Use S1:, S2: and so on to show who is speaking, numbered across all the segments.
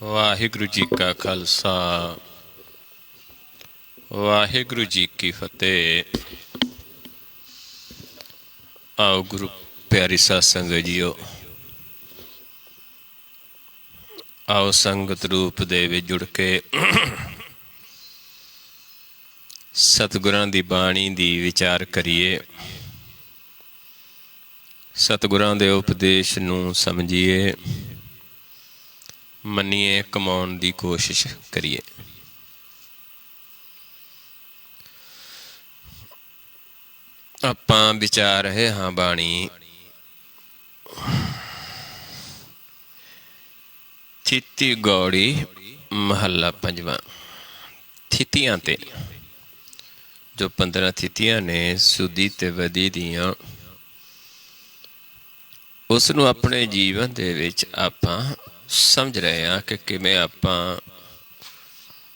S1: ਵਾਹਿਗੁਰੂ ਜੀ ਕਾ ਖਾਲਸਾ ਵਾਹਿਗੁਰੂ ਜੀ ਕੀ ਫਤਿਹ। ਆਓ ਗੁਰੂ ਪਿਆਰੀ ਸਾਧ ਸੰਗਤ ਜੀਓ, ਆਓ ਸੰਗਤ ਰੂਪ ਦੇ ਵਿੱਚ ਜੁੜ ਕੇ ਸਤਿਗੁਰਾਂ ਦੀ ਬਾਣੀ ਦੀ ਵਿਚਾਰ ਕਰੀਏ, ਸਤਿਗੁਰਾਂ ਦੇ ਉਪਦੇਸ਼ ਨੂੰ ਸਮਝੀਏ, ਮੰਨੀਏ, ਕਮਾਉਣ ਦੀ ਕੋਸ਼ਿਸ਼ ਕਰੀਏ। ਆਪਾਂ ਵਿਚਾਰ ਰਹੇ ਹਾਂ ਬਾਣੀ ਥਿਤੀ ਗੌੜੀ ਮਹੱਲਾ ਪੰਜਵਾਂ। ਥਿਤੀਆਂ ਤੇ ਜੋ 15 ਥਿਤੀਆਂ ਨੇ ਸੁਦੀ ਤੇ ਵਦੀ ਦੀਆਂ, ਉਸ ਨੂੰ ਆਪਣੇ ਜੀਵਨ ਦੇ ਵਿੱਚ ਆਪਾਂ ਸਮਝ ਰਹੇ ਹਾਂ ਕਿ ਕਿਵੇਂ ਆਪਾਂ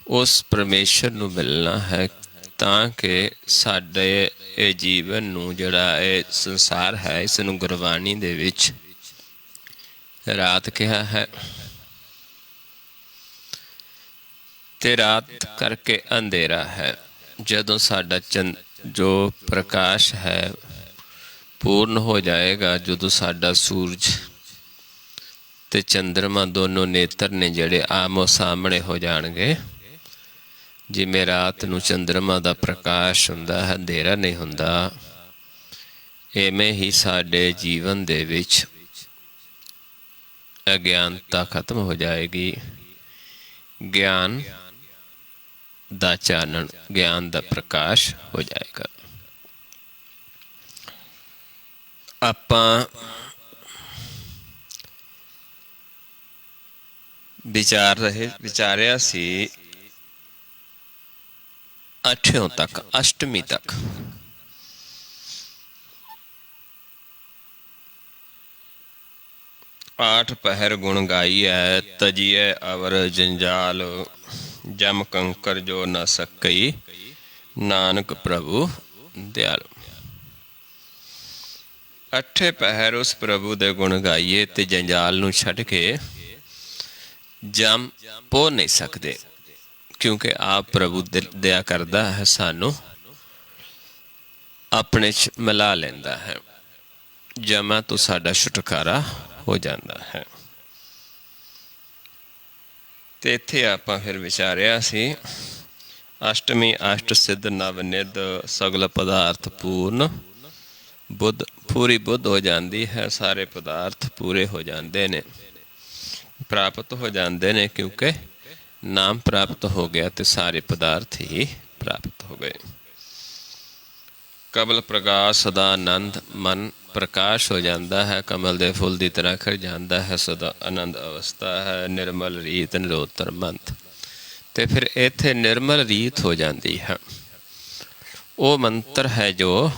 S1: ਉਸ ਪਰਮੇਸ਼ਰ ਨੂੰ ਮਿਲਣਾ ਹੈ, ਤਾਂ ਕਿ ਸਾਡੇ ਇਹ ਜੀਵਨ ਨੂੰ, ਜਿਹੜਾ ਇਹ ਸੰਸਾਰ ਹੈ, ਇਸ ਨੂੰ ਗੁਰਬਾਣੀ ਦੇ ਵਿੱਚ ਰਾਤ ਕਿਹਾ ਹੈ, ਤੇ ਰਾਤ ਕਰਕੇ ਅੰਧੇਰਾ ਹੈ। ਜਦੋਂ ਸਾਡਾ ਜੋ ਪ੍ਰਕਾਸ਼ ਹੈ ਪੂਰਨ ਹੋ ਜਾਏਗਾ, ਜਦੋਂ ਸਾਡਾ ਸੂਰਜ ਤੇ ਚੰਦਰਮਾ ਦੋਨੋਂ ਨੇਤਰ ਨੇ ਜਿਹੜੇ ਆਮੋ ਸਾਹਮਣੇ ਹੋ ਜਾਣਗੇ, ਜਿਵੇਂ ਰਾਤ ਨੂੰ ਚੰਦਰਮਾ ਦਾ ਪ੍ਰਕਾਸ਼ ਹੁੰਦਾ ਹੈ, ਅੰਧੇਰਾ ਨਹੀਂ ਹੁੰਦਾ, ਇਵੇਂ ਹੀ ਸਾਡੇ ਜੀਵਨ ਦੇ ਵਿੱਚ ਅਗਿਆਨਤਾ ਖਤਮ ਹੋ ਜਾਏਗੀ। ਗਿਆਨ ਦਾ ਚਾਨਣ, ਗਿਆਨ ਦਾ ਪ੍ਰਕਾਸ਼ ਹੋ ਜਾਏਗਾ। ਆਪਾਂ ਵਿਚਾਰਿਆ ਸੀ 8 ਤੱਕ, ਅਸ਼ਟਮੀ ਤੱਕ। ਆਠ ਪਹਿਰ ਗੁਣ ਗਾਈਐ, ਤਜੀਐ ਅਵਰ ਜੰਜਾਲ, ਜਮ ਕੰਕਰ ਜੋ ਨ ਸਕਈ, ਨਾਨਕ ਪ੍ਰਭੂ ਦਿਆਲ। 8 ਪਹਿਰ ਉਸ ਪ੍ਰਭੂ ਦੇ ਗੁਣ ਗਾਈਏ ਤੇ ਜੰਜਾਲ ਨੂੰ ਛੱਡ ਕੇ ਜਮ ਪੋ ਨਹੀਂ ਸਕਦੇ, ਕਿਉਂਕਿ ਆਪ ਪ੍ਰਭੂ ਦਇਆ ਕਰਦਾ ਹੈ, ਸਾਨੂੰ ਆਪਣੇ 'ਚ ਮਿਲਾ ਲੈਂਦਾ ਹੈ, ਜਮਾਂ ਤੋਂ ਸਾਡਾ ਛੁਟਕਾਰਾ ਹੋ ਜਾਂਦਾ ਹੈ। ਤੇ ਇੱਥੇ ਆਪਾਂ ਫਿਰ ਵਿਚਾਰਿਆ ਸੀ ਅਸ਼ਟਮੀ ਅਸ਼ਟ ਸਿੱਧ ਨਵ ਨਿਧ, ਸਗਲ ਪਦਾਰਥ ਪੂਰਨ ਬੁੱਧ। ਪੂਰੀ ਬੁੱਧ ਹੋ ਜਾਂਦੀ ਹੈ, ਸਾਰੇ ਪਦਾਰਥ ਪੂਰੇ ਹੋ ਜਾਂਦੇ ਨੇ, ਪ੍ਰਾਪਤ ਹੋ ਜਾਂਦੇ ਨੇ, ਕਿਉਂਕਿ ਨਾਮ ਪ੍ਰਾਪਤ ਹੋ ਗਿਆ ਤੇ ਸਾਰੇ ਪਦਾਰਥ ਹੀ ਪ੍ਰਾਪਤ ਹੋ ਗਏ। ਕਮਲ ਪ੍ਰਕਾਸ਼ ਸਦਾ ਆਨੰਦ, ਮਨ ਪ੍ਰਕਾਸ਼ ਹੋ ਜਾਂਦਾ ਹੈ, ਕਮਲ ਦੇ ਫੁੱਲ ਦੀ ਤਰ੍ਹਾਂ ਖਿੜ ਜਾਂਦਾ ਹੈ, ਸਦਾ ਆਨੰਦ ਅਵਸਥਾ ਹੈ, ਨਿਰਮਲ ਰੀਤ ਨਿਰੋਤਰ ਮੰਤ। ਤੇ ਫਿਰ ਇੱਥੇ ਨਿਰਮਲ ਰੀਤ ਹੋ ਜਾਂਦੀ ਹੈ, ਉਹ ਮੰਤਰ ਹੈ ਜੋ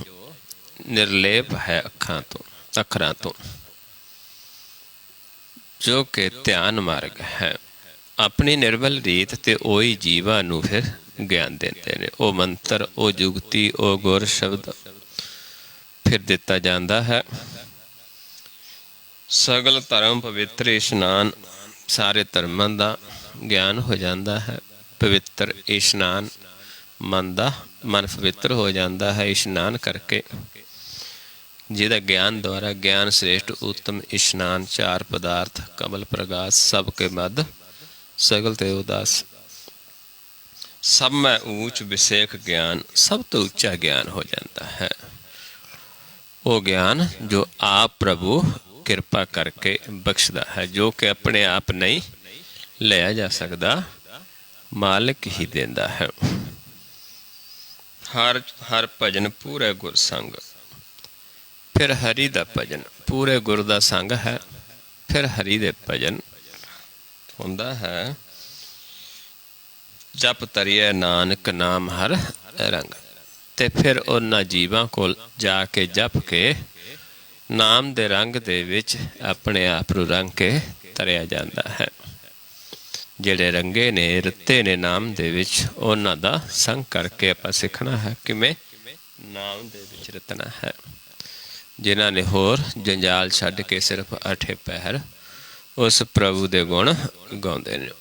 S1: ਨਿਰਲੇਪ ਹੈ ਅੱਖਰਾਂ ਤੋਂ, ਜੋ ਕਿ ਧਿਆਨ ਮਾਰਗ ਹੈ। ਆਪਣੀ ਨਿਰਮਲ ਰੀਤ ਤੇ ਉਹੀ ਜੀਵਾਂ ਨੂੰ ਫਿਰ ਗਿਆਨ ਦਿੰਦੇ ਨੇ। ਉਹ ਮੰਤਰ, ਉਹ ਜੁਗਤੀ, ਉਹ ਗੁਰ ਸ਼ਬਦ ਫਿਰ ਦਿੱਤਾ ਜਾਂਦਾ ਹੈ। ਸਗਲ ਧਰਮ ਪਵਿੱਤਰ ਇਸ਼ਨਾਨ, ਸਾਰੇ ਧਰਮਾਂ ਦਾ ਗਿਆਨ ਹੋ ਜਾਂਦਾ ਹੈ। ਪਵਿੱਤਰ ਇਸ਼ਨਾਨ ਮਨ ਦਾ, ਮਨ ਪਵਿੱਤਰ ਹੋ ਜਾਂਦਾ ਹੈ ਇਸ਼ਨਾਨ ਕਰਕੇ, ਜਿਹਦਾ ਗਿਆਨ ਦੁਆਰਾ। ਗਿਆਨ ਸ੍ਰੇਸ਼ਟ ਉੱਤਮ ਇਸ਼ਨਾਨ, ਚਾਰ ਪਦਾਰਥ ਕਮਲ ਪ੍ਰਗਾਸ, ਸਭ ਕੇ ਮੱਧ ਸਗਲ ਤੇ ਉਦਾਸ। ਸਭ ਮੈਂ ਊਚ ਵਿਸੇਖ ਗਿਆਨ, ਸਭ ਤੋਂ ਉੱਚਾ ਗਿਆਨ ਹੋ ਜਾਂਦਾ ਹੈ ਉਹ ਗਿਆਨ ਜੋ ਆਪ ਪ੍ਰਭੂ ਕਿਰਪਾ ਕਰਕੇ ਬਖਸ਼ਦਾ ਹੈ, ਜੋ ਕਿ ਆਪਣੇ ਆਪ ਨਹੀਂ ਲਿਆ ਜਾ ਸਕਦਾ, ਮਾਲਕ ਹੀ ਦਿੰਦਾ ਹੈ। ਹਰ ਭਜਨ ਪੂਰੇ ਗੁਰ ਸੰਗ, ਫਿਰ ਹਰੀ ਦਾ ਭਜਨ, ਪੂਰੇ ਗੁਰ ਦਾ ਸੰਗ ਹੈ, ਫਿਰ ਹਰੀ ਦੇ ਭਜਨ ਹੁੰਦਾ ਹੈ। ਜਪ ਤਰੀਏ ਨਾਨਕ ਨਾਮ ਹਰ ਰੰਗ, ਤੇ ਫਿਰ ਉਹਨਾਂ ਜੀਵਾਂ ਕੋਲ ਜਾ ਕੇ ਜਪ ਕੇ ਨਾਮ ਦੇ ਰੰਗ ਦੇ ਵਿੱਚ ਆਪਣੇ ਆਪ ਨੂੰ ਰੰਗ ਕੇ ਤਰਿਆ ਜਾਂਦਾ ਹੈ। ਜਿਹੜੇ ਰੰਗੇ ਨੇ, ਰਤੇ ਨੇ ਨਾਮ ਦੇ ਵਿੱਚ, ਉਹਨਾਂ ਦਾ ਸੰਗ ਕਰਕੇ ਆਪਾਂ ਸਿੱਖਣਾ ਹੈ ਕਿਵੇਂ ਨਾਮ ਦੇ ਵਿੱਚ ਰਤਨਾ ਹੈ। ਜਿਨ੍ਹਾਂ ਨੇ ਹੋਰ ਜੰਜਾਲ ਛੱਡ ਕੇ ਸਿਰਫ 8 ਪਹਿਰ उस प्रभु दे गुण गाउंदे ने।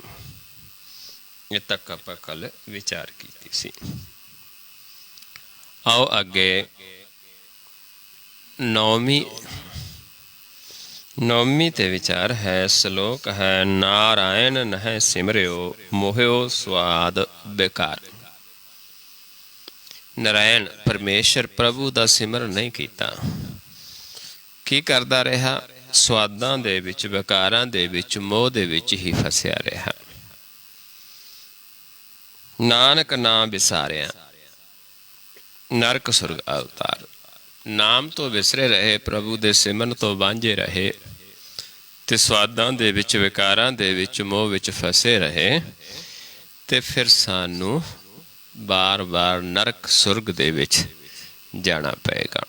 S1: ये तक आपां कल विचार कीती सी। आओ अगे नौवीं ते विचार है। श्लोक है, नारायण नह सिमरियो मोहियो स्वाद बेकार। नारायण परमेश्वर प्रभु का सिमरन नहीं किया, की करता रहा? स्वादां दे विच, विकारां दे विच, मोह दे विच ही फसिया रहा। नानक नाम विसारिया नरक सुरग अवतार। नाम तो विसरे रहे, प्रभु दे सिमरन तो वांझे रहे, ते स्वादां दे विच, विकारां दे विच, मोह विच फसे रहे, ते फिर सानू बार बार नरक सुरग दे विच जाना पेगा।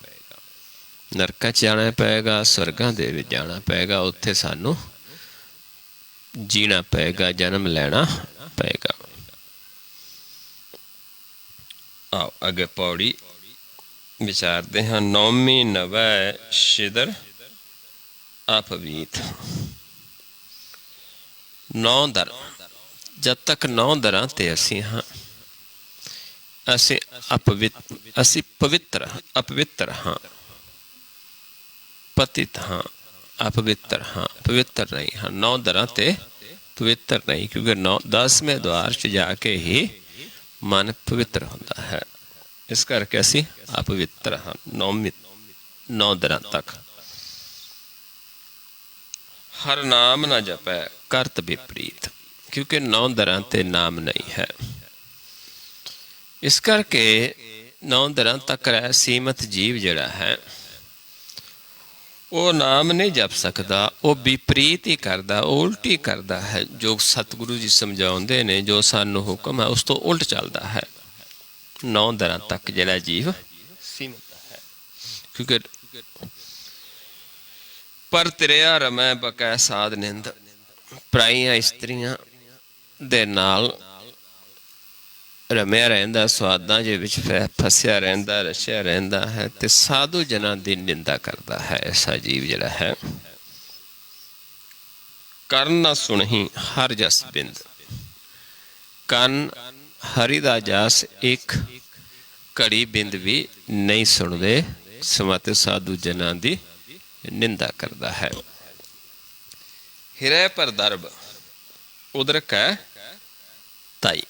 S1: नरकां च जाना पेगा, सुरगां दे विच जाना पेगा, उत्थे सानू जीना पेगा, जन्म लेना पेगा। आओ अगे पौड़ी विचारते हैं। नौमी नवै शिदर अपवीत। नौ दर, जब तक नौ दरां ते असी हाँ, असी पवित्र अपवित्र हाँ, पतित हाँ, अपवित्र हाँ, पवित्र नहीं हाँ। नौ दरां ते पवित्र नहीं, क्योंकि 10वें द्वार च जाके ही मन पवित्र होता है। इस करके असी अपवित्र हाँ। नौ दरां तक हर नाम ना जपै करत विपरीत, क्योंकि 9 दरां ते नाम नहीं है। इस करके 9 दरां तक रह सीमित जीव जिहड़ा है वो नाम नहीं जप सकता, वो विपरीत ही करता, उल्टी करता है। जो सतगुरु जी समझाउंदे ने, जो सानू हुक्म है, उस तो उल्ट चलता है। 9 दरां तक जिहड़ा जीव सीमित है, क्योंकि पर तिरिया रमै बकै साध निंद। पराइयां इस्त्रियां दे नाल रमिया रहिंदा, स्वादां दे विच फसिया रहिंदा, रचिया रहिंदा है, ते साधु जनां दी निंदा करता है। ऐसा जीव जिहड़ा है। करन ना सुनही हर जस बिंद। कन हरि दा जस एक घड़ी बिंद भी नहीं सुनदे, समत साधु जनां दी निंदा करता है। हिरै पर दरब उदरक है ताई।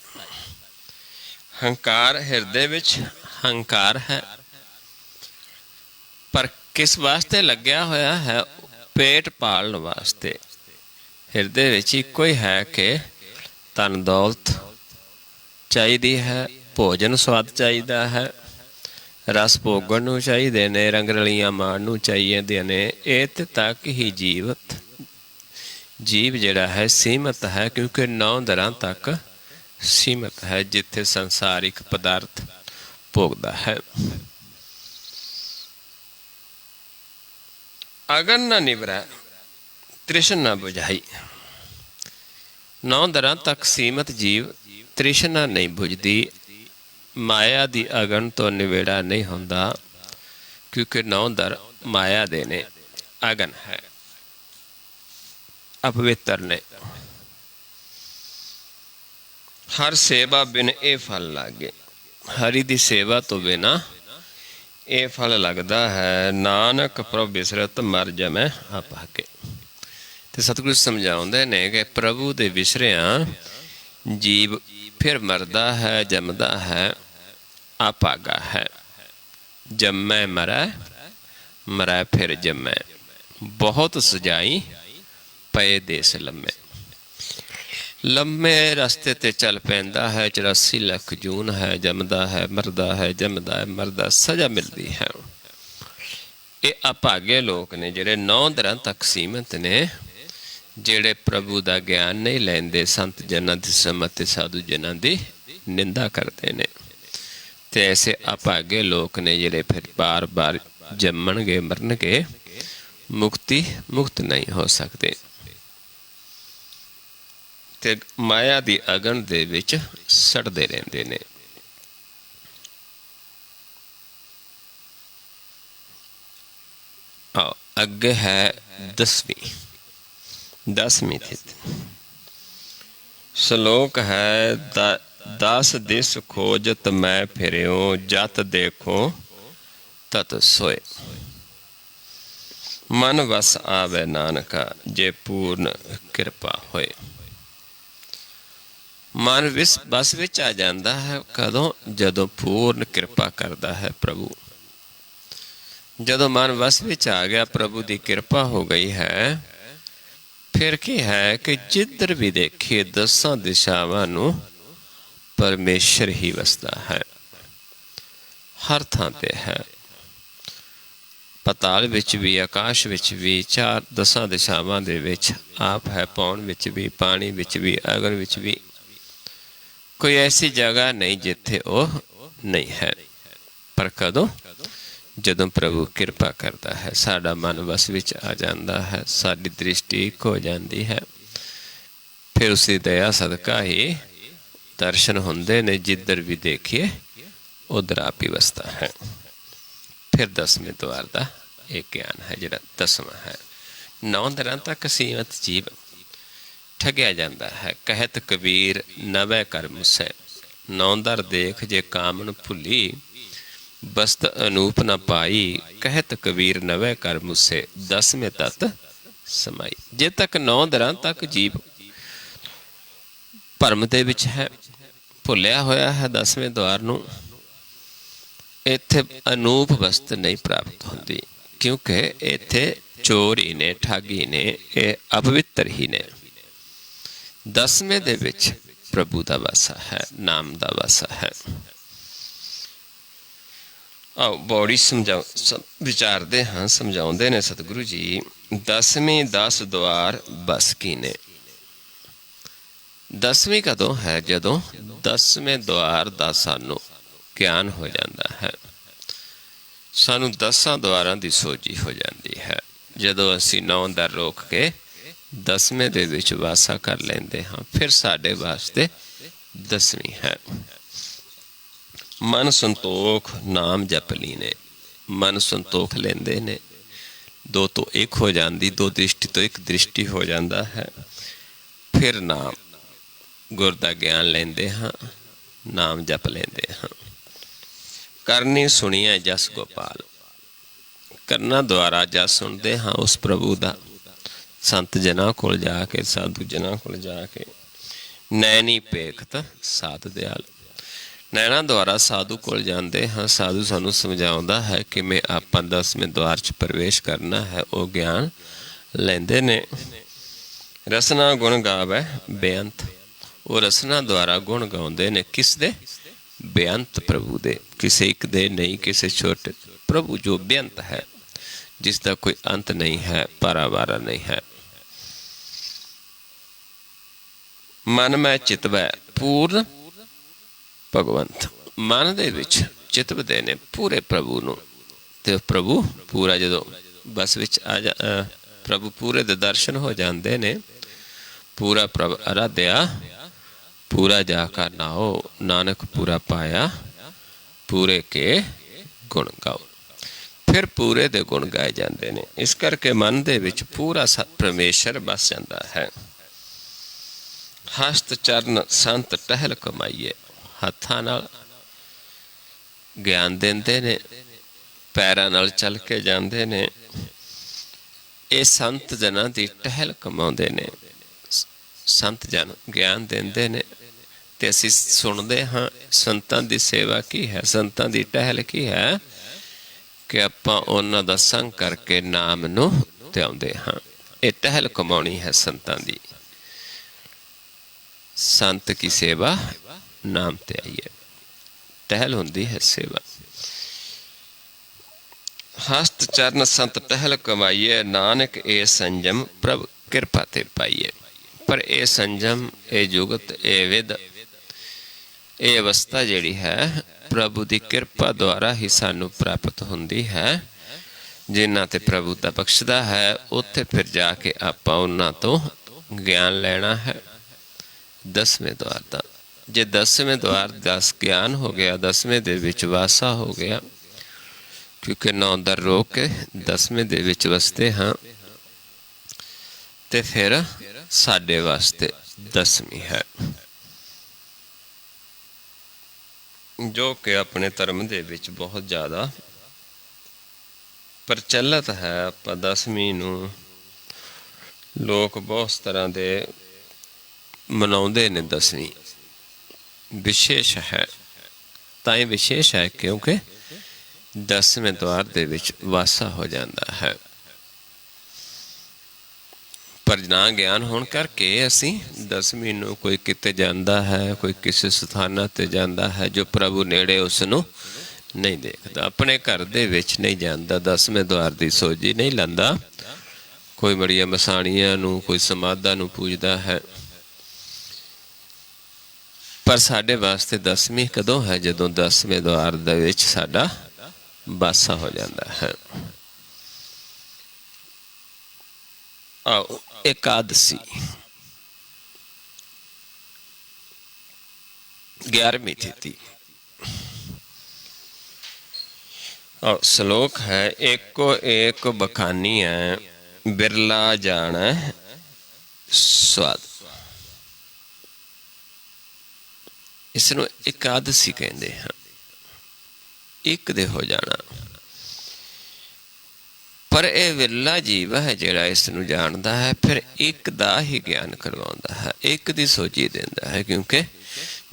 S1: हंकार हिरदे विच हंकार है, पर किस वास्ते लग्या होया है? पेट पालन वास्ते। हिरदे विच इक्को ही है कि धन दौलत चाहिदी है, भोजन स्वाद चाहिदा है, रस भोगण नूं चाहिदे ने, रंग रलियां माण नूं चाहिए ने। इत्थे तक ही जीव जिहड़ा है सीमित है, क्योंकि 9 दरां तक सीमित है, जिथे संसारिक पदार्थ भोगता है। अगन न निवरै तृष्ण न बुझाई। 9 दरां तक सीमित जीव तृष्णा नहीं बुझदी, माया दी अगन तो निवेड़ा नहीं होंदा, क्योंकि 9 दर माया दे ने, अगन है, अपवित्र ने। हर सेवा बिन ए फल लागे। हरि दी सेवा तो बिना ये फल लगता है। नानक प्रभु बिसरत मर जमै आपाके। ते सतगुरु समझाउंदे ने कि प्रभु दे विसरिया जीव फिर मरदा है, जमदा है, आपागा है। जमै मरै, मरै फिर जमै। बहुत सजाई पए देस लम्मे। लम्मे रस्ते ते चल पैंदा है, 84 लख जून है, जमदा है, मरदा है, जमदा है, मरदा, सजा मिलती है। ये अभागे लोग ने जिहड़े 9 दरां तक सीमित ने, जिहड़े प्रभु का ज्ञान नहीं लैंदे, संत जनां दी सम्मत साधु जनां दी निंदा करते ने। ते ऐसे अभागे लोग ने जिहड़े फिर बार बार जमणगे, मरनगे, मुक्त नहीं हो सकते, ते माया दी अगन दे विच सड़दे रहिंदे ने। आओ अगे है 10वीं। दसवीं तिथि। श्लोक है दास दिस खोजत मैं फिर्यो, जत देखो तत सोए। मन वस आवे नानका, जे पूर्ण किरपा होए। मन बस विच आ जाता है कदों? जदों पूर्ण किरपा करता है प्रभु। जदों मन वस विच आ गया, प्रभु की किरपा हो गई है, फिर की है कि जिधर भी देखिए दसां दिशावां नूं परमेश्वर ही वसदा है। हर थां ते है, पताल विच भी, आकाश विच भी, चार दसां दिशावां दे विच आप है। पौन विच भी, पानी विच भी, अग्नि विच भी। कोई ऐसी जगह नहीं जिथे वह नहीं है। पर कदों? जदों प्रभु किरपा करता है, साडा मन वस विच आ जाता है, साडी दृष्टि एक हो जाती है। फिर उसकी दया सदका ही दर्शन होंदे ने, जिधर भी देखिए उधर आप ही वसता है। फिर दसवें द्वार का एक ज्ञान है, जिहड़ा दसवां है। 9 दरां तक सीमत जीव ठगिया जाता है। कहत कबीर नवै कर मुसै, 9 दर देख जे कामन भुली, बस्त अनूप न पाई। कहत कबीर नवै कर मुसे, 10वें तत समाई। जे तक 9 दरां तक जीव भरम दे विच है, भुलिया होया है 10वें द्वार नूं, इत्थे अनूप वस्त नहीं प्राप्त होंदी। क्योंकि इत्थे चोर ही ने, ठग ही ने, ये अपवित्र ही ने। 10वें दे विच प्रभु दा वासा है, नाम दा वासा है। आओ बौड़ी विचारते हाँ, समझाते ने सतगुरु जी। 10वीं 10 द्वार बस की ने। 10वीं कदों है? जदों 10वें द्वार का सानू ज्ञान हो जाता है, सानू 10 द्वारां की सोझी हो जाती है। जदों असी 9 दर रोक के 10वें दे विच वासा कर लेंदे हाँ, फिर साडे वास्ते 10वीं है। मन संतोख नाम जप लीने, मन संतोख लेंदे ने। 2 तो 1 हो जाती, 2 दृष्टि तो 1 दृष्टि हो जाता है। फिर नाम गुर दा ज्ञान लेंदे हाँ, नाम जप लेंदे हाँ। करनी सुनिए जस गोपाल, करना द्वारा जस सुनते हाँ उस प्रभु दा। संत जना कोल जाके, साधु जना कोल जाके, नैनी पेखत साध दयाल। नैना द्वारा साधु कोल जाते हाँ, साधु सानू समझाउंदा है कि मैं आप 10वें द्वार च प्रवेश करना है, वो ज्ञान लेंदे ने। रसना गुण गावे बेअंत, वो रसना द्वारा गुण गाउंदे ने। किस दे? बेअंत प्रभु दे। किसी एक दे नहीं, किसी छोटे प्रभु जो बेअंत है, जिसका कोई अंत नहीं है, पारावारा नहीं है। मन में चितवै पूर्ण भगवंत, मन दे विच चितवदे ने पूरे प्रभु नूं। ते प्रभु पूरा जदों बस विच आ जा, प्रभु पूरे दे दर्शन हो जाते ने। पूरा प्रभ आराध्या, पूरा जाकर नाओ, नानक पूरा पाया, पूरे के गुण गाओ। फिर पूरे दे गुण गाए जाते ने। इस करके मन दे विच पूरा परमेश्वर बस जाता है। हस्त चरण संत टहल कमाइए, हत्थां नाल ज्ञान देंदे ने, पैरां नाल चल के जांदे ने। ये संत जना की टहल कमाउंदे ने। संत जन ज्ञान देंदे ने ते असीं सुणदे हाँ। संतां दी सेवा की है, संतां दी टहल की है कि आपां उन्हां दा संग करके नाम नूं ध्याउंदे हाँ। ये टहल कमाउणी है संतां दी। संत की सेवा नाम ते आइए, टहल होंदी है सेवा। हस्त चरण संत टहल कमाइए, नानक ए संजम प्रभ कृपा ते पाइए। पर ए संजम, ए जुगत, ए विद, ए अवस्था जिहड़ी है प्रभु की कृपा द्वारा ही सानू प्राप्त होंदी है। जिन्हां ते प्रभु दा बख्शदा है, उत्थे फिर जाके आपां उन्हां तो ज्ञान लेना है। 10वें द्वार का, जे 10वें द्वार 10 ज्ञान हो गया, 10वें दे विच वासा हो गया। क्योंकि 9 दर रोक के 10वें दे विच वसते हाँ। ਤੇ ਫਿਰ ਸਾਡੇ ਵਾਸਤੇ ਦਸਵੀਂ ਹੈ, ਜੋ ਕਿ ਆਪਣੇ ਧਰਮ ਦੇ ਵਿੱਚ ਬਹੁਤ ਜ਼ਿਆਦਾ ਪ੍ਰਚਲਿਤ ਹੈ। ਆਪਾਂ ਦਸਵੀਂ ਨੂੰ ਲੋਕ ਬਹੁਤ ਤਰ੍ਹਾਂ ਦੇ ਮਨਾਉਂਦੇ ਨੇ। ਦਸਵੀਂ ਵਿਸ਼ੇਸ਼ ਹੈ, ਤਾਂ ਇਹ ਵਿਸ਼ੇਸ਼ ਹੈ ਕਿਉਂਕਿ 10ਵੇਂ ਦੁਆਰ ਦੇ ਵਿੱਚ ਵਾਸਾ ਹੋ ਜਾਂਦਾ ਹੈ। ਪਰ ਨਾ ਗਿਆਨ ਹੋਣ ਕਰਕੇ ਅਸੀਂ 10ਵੀਂ ਨੂੰ, ਕੋਈ ਕਿਤੇ ਜਾਂਦਾ ਹੈ, ਕੋਈ ਕਿਸੇ ਸਥਾਨਾਂ 'ਤੇ ਜਾਂਦਾ ਹੈ ਜੋ ਪ੍ਰਭੂ ਨੇੜੇ ਉਸ ਨੂੰ ਨਹੀਂ ਦੇਖਦਾ, ਆਪਣੇ ਘਰ ਦੇ ਵਿੱਚ ਨਹੀਂ ਜਾਂਦਾ, 10ਵੇਂ ਦੁਆਰ ਦੀ ਸੋਝੀ ਨਹੀਂ ਲੈਂਦਾ, ਕੋਈ ਬੜੀਆਂ ਮਸਾਣੀਆਂ ਨੂੰ, ਕੋਈ ਸਮਾਧਾਂ ਨੂੰ ਪੂਜਦਾ ਹੈ। ਪਰ ਸਾਡੇ ਵਾਸਤੇ 10ਵੀਂ ਕਦੋਂ ਹੈ? ਜਦੋਂ 10ਵੇਂ ਦੁਆਰ ਦੇ ਵਿੱਚ ਸਾਡਾ ਵਾਸਾ ਹੋ ਜਾਂਦਾ ਹੈ। ਆਓ ਇਕਾਦਸੀ 11ਵੀਂ ਤਿਥੀ। और श्लोक है, एको एक बखानी है बिरला जाने स्वाद। इसनों एकादशी कहते हैं, एक दे हो जाना। पर यह विरला जीव है जिहड़ा इसनों जानता है, फिर एक दा ही ज्ञान करवाउंदा है, एक दी सोची देंदा है। क्योंकि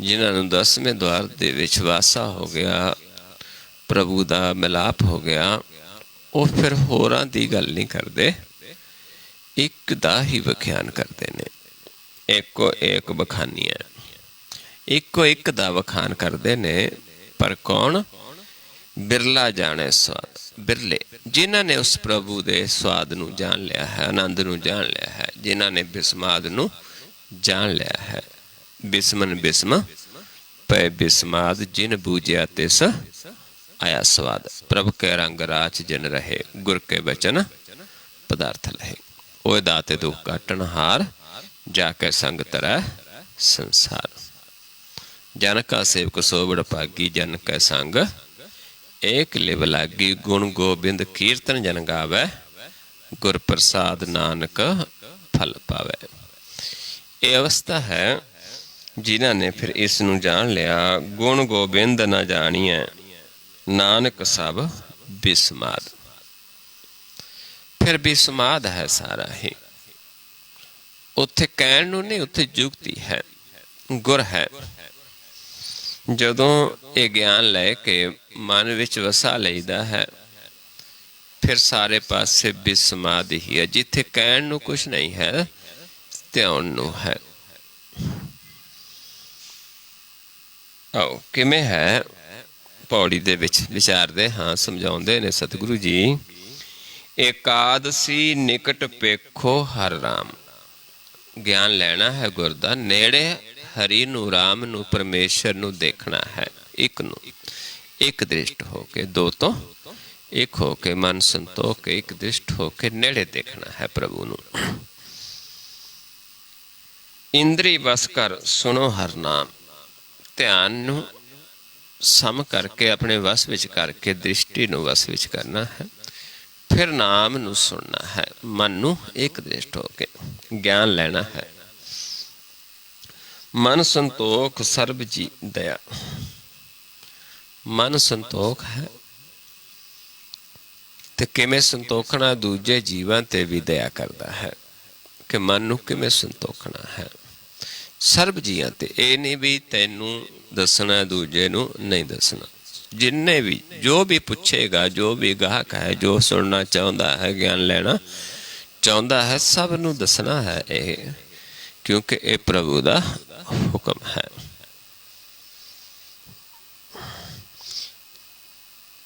S1: जिन्हां नूं 10वें द्वार दे विच वासा हो गया, प्रभु का मिलाप हो गया, वो फिर होरां दी गल नहीं करते, एक दा ही वख्यान करते ने। एको एक बखानी है, एको एक दा वखान करते ने। पर कौन? बिरला जाने स्वाद, बिरले जिन्हां ने उस प्रभु दे स्वाद नूं जान लिया है, आनंद नूं जान लिया है, जिन्हां ने बिस्माद नूं जान लिया है। बिस्मन बिस्म पै बिस्माद, जिन बूझिया तिस आया स्वाद। प्रभु के रंग राज जिन रहे, गुर के बचन पदार्थ लहे। ओए दाते दुख काटन हार, जाके संग तरह संसार। जन का सेवक सोबड़ पागी, जन के संग एक लिव लागी। गुण गोबिंद कीर्तन जन गावे, गुर प्रसाद नानक फल पावे। ये अवस्था है जिन्हां ने फिर इस नूं जान लिया। गुण गोबिंद न जानिए, नानक सब बिस्माद। फिर बिस्माद है सारा ही, उत्थे कहण नूं नहीं, उत्थे जुगती है, गुर है। जदों ये ज्ञान लैके मन विच वसा लईदा है, फिर सारे पासे बिस्माद ही है। जिथे कहण नूं कुछ नहीं है, ध्यान नूं है। आओ किवें है, पौड़ी दे विच विचारदे हाँ, समझाउंदे ने सतगुरु जी। एकादशी निकट पेखो हर राम। ज्ञान लेना है गुर दा, नेड़े हरि नूं, राम नूं, परमेश्वर नूं देखना है। एक नूं एक दृष्ट होके, दो तो एक होके, मन संतोख के एक दृष्ट होके नेड़े देखना है प्रभु नूं। इंद्री बस कर सुनो हर नाम। ध्यान नूं सम करके, अपने वस विच करके, दृष्टि नूं वस विच करना है। फिर नाम नूं सुनना है, मन नूं एक दृष्ट होके ज्ञान लेना है। मन संतोख सर्ब जी दया। मन संतोख है ते किवें संतोखना? दूजे जीवां ते भी दया करता है कि मन नूं किवें संतोखना है। सर्ब जीआं ते, ये नहीं भी तैनूं दसना, दूजे नूं नहीं दसना। जिन्ने भी, जो भी पूछेगा, जो भी गाहक है, जो सुनना चाहता है, ज्ञान लेना चाहता है, सब नूं दसना है ये, क्योंकि ये प्रभु दा हुक्म है।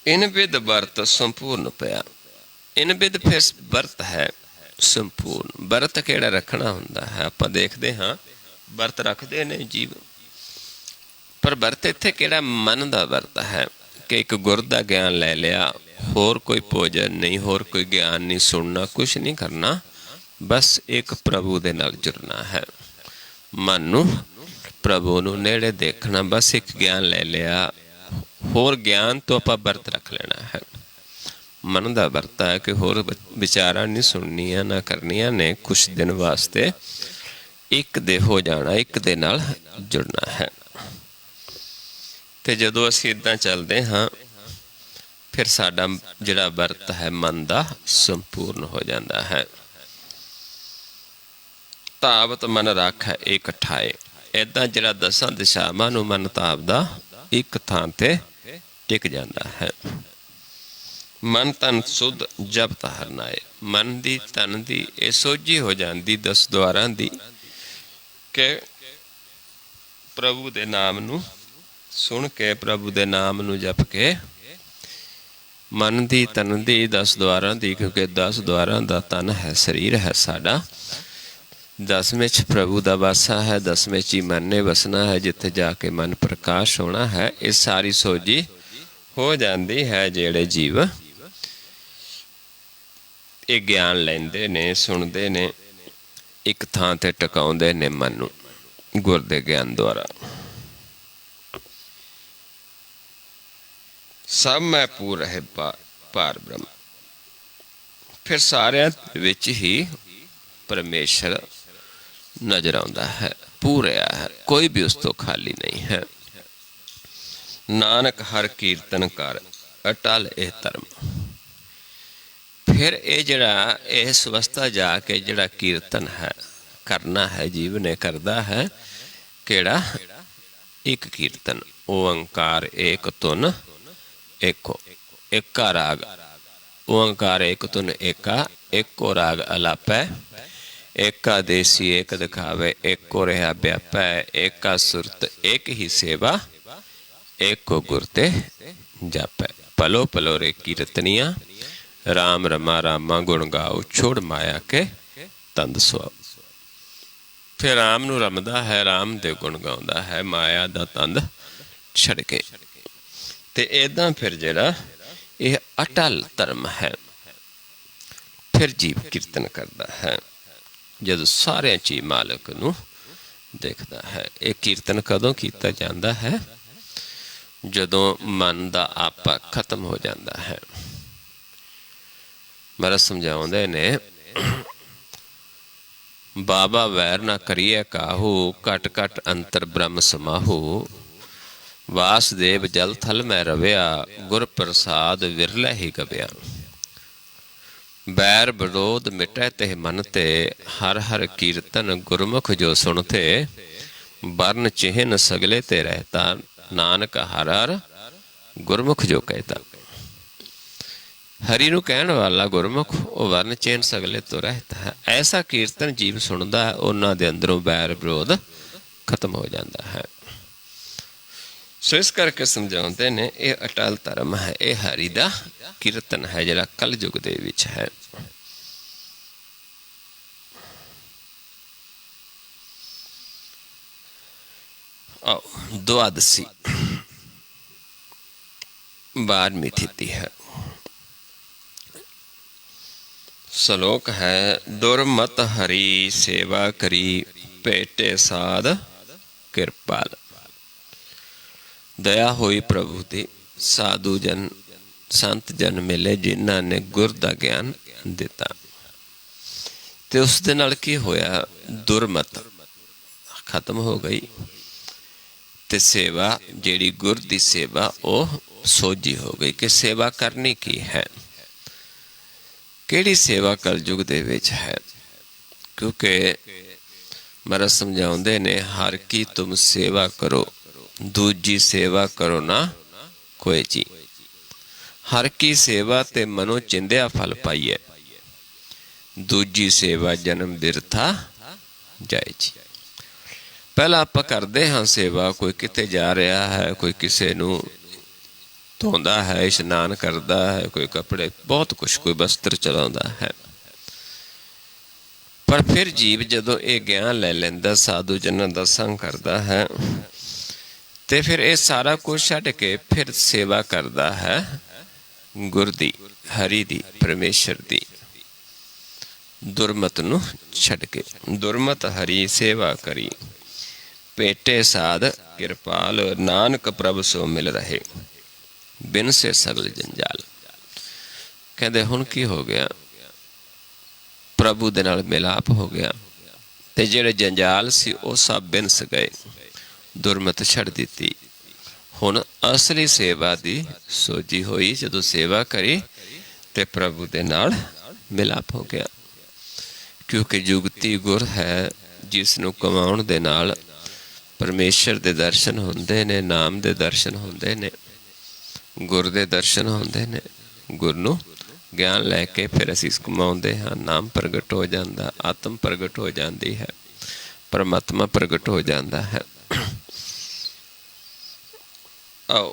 S1: इन विद वर्त संपूर्ण पया। इन विद फिर वर्त है संपूर्ण। वर्त केड़ा रखना हुंदा है? आपां देखदे हां वर्त रखते ने जीव, पर वर्त इत्थे केड़ा? मन दा वर्त है कि एक गुर दा ज्ञान ले लिया, होर कोई भोजन नहीं, होर कोई ज्ञान नहीं, सुनना कुछ नहीं करना, बस एक प्रभु दे नाल जुड़ना है। मन नूं प्रभु नूं नेड़े देखना, बस एक ज्ञान ले लिया, होर ज्ञान तो आपां वर्त रख लेना है। मन का वरता है कि होर विचारा नहीं सुननिया ना करनिया ने, कुछ दिन वास्ते एक दे हो जाना, एक दे नाल जुड़ना है। तो जदों असीं इदां चलते हाँ फिर साडा जिहड़ा वरत है मन का संपूर्ण हो जाता है। तावत मन रख है एक ठाए, इदां जिहड़ा दसां दिशावां नूं मन तापदा एक थां ते टिक जाता है। मन तन सुध जब तहर नाए, मन दी तन दी ये सोझी हो जाती दस द्वारां दी कि प्रभु दे नाम नूं सुन के, प्रभु दे नाम नूं जप के, मन दी तन दी दस द्वारां दी, क्योंकि 10 द्वारां दा तन है, शरीर है साडा। 10वें च प्रभु दा वासा है, 10वें च ही मन ने वसना है, जिथे जाके मन प्रकाश होना है। ये सारी सोझी हो जाती है। जेड़े जीव ये ज्ञान लेंदे ने, सुनते ने, एक थां ते टिकाउंदे ने मन नूं गुर दे ज्ञान द्वारा। सब मैं पूर है पार ब्रह्म, फिर सारिਆਂ विच ही परमेश्वर नजर आउंदा है, पूरा है, कोई भी उस तो खाली नहीं है। नानक हर कीर्तन कर अटल ए धर्म। फिर ये जड़ा इस अवस्था जाके जड़ा कीर्तन है करना है, जीव ने करदा है केड़ा? एक कीर्तन, ओंकार एक तुन एको, एका राग, ओंकार एक तुन एका, एको राग अलापै, एका देसी एक दिखावे, एको रहा व्यापै, एका सुरत एक ही सेवा, एको गुरते जापै। पलो पलो रे कीर्तनिया, राम रमा रामा गुण गाओ, छोड़ माया के तंद सुआओ। फिर राम नूं रमदा है, राम दे गुण गाउंदा है, माया दा तंद छड़ के। ते इदां फिर जिहड़ा यह अटल धर्म है, फिर जीव कीर्तन करता है जब सारे चीज मालिक नूं देखता है। ये कीर्तन कदों किया जाता है? जदों मन का आपा खत्म हो जाता है। महाराज समझाउंदे ने, बाबा वैर ना करिए काहू, घट घट अंतर ब्रह्म समाहू, वासदेव जल थल में रविया, गुर प्रसाद विरले ही गव्या। बैर विरोध मिटै ते मन ते, हर हर कीर्तन गुरमुख जो सुनते, वर्ण चिन्ह सगले ते रहता, नानक हर हर गुरमुख जो कहता। हरि नूं कहण वाला गुरमुख वो वर्ण चिन्ह सगले तो रहता है। ऐसा कीर्तन जीव सुनता है, उन्हां दे अंदरों बैर विरोध खत्म हो जाता है। सो इस करके समझाते ने यह अटल धर्म है, यह हरि दा कीर्तन है जिहड़ा कलयुग दे विच है। आओ द्वादशी 12वीं तिथि है। श्लोक है, दुर्मत हरि सेवा करी, पेटे साध कृपाल। दया होई प्रभु दी, साधु जन संत जन मिले जिन्हां ने गुर दा ज्ञान दिता। ते उस दे नाल की होया? दुर्मत खत्म हो गई ते सेवा जेड़ी गुर दी सेवा वो सोझी हो गई कि सेवा करनी की है। केड़ी सेवा कलयुग दे विच है? क्योंकि महाराज समझाउंदे ने, हर की तुम सेवा करो, दूजी सेवा करो ना कोई जी। हर की सेवा ते मनो चिंदिया फल पाइए, दूजी सेवा जन्म बिरथा जाए जी। पहला आप करते हाँ सेवा, कोई किते जा रहा है, कोई किसे नूं धोंदा है, इशनान करता है, कोई कपड़े बहुत कुछ, कोई वस्त्र चलाता है। पर फिर जीव जदों ये ज्ञान ले लेंदा, साधु जनां दा संग करता है, ते फिर ये सारा कुछ छड्ड के फिर सेवा करता है गुर दी, हरि दी, परमेश्वर दी। दुर्मत नूं छड्ड के, दुर्मत हरि सेवा करी, पेटे साध कृपाल, नानक प्रभ सो मिल रहे, बिन से सगल जंजाल। कहते हुण की हो गया, प्रभु दे नाल मिलाप हो गया, ते जिहड़े जंजाल सी वो सब बिनस गए, दुरमत छड़ दिती। हुण असली सेवा दी सोजी होई, जदों सेवा करी ते प्रभु दे नाल मिलाप हो गया। क्योंकि जुगती गुर है जिस नूं कमाउण दे नाल परमेश्वर दे दर्शन हुंदे ने, नाम दे दर्शन हुंदे ने, गुर दे दर्शन हुंदे ने। गुर नूं ज्ञान लैके फिर असीं कमाउंदे हां, नाम प्रगट हो जांदा, आत्म प्रगट हो जांदी है, परमात्मा प्रगट हो जांदा है। आओ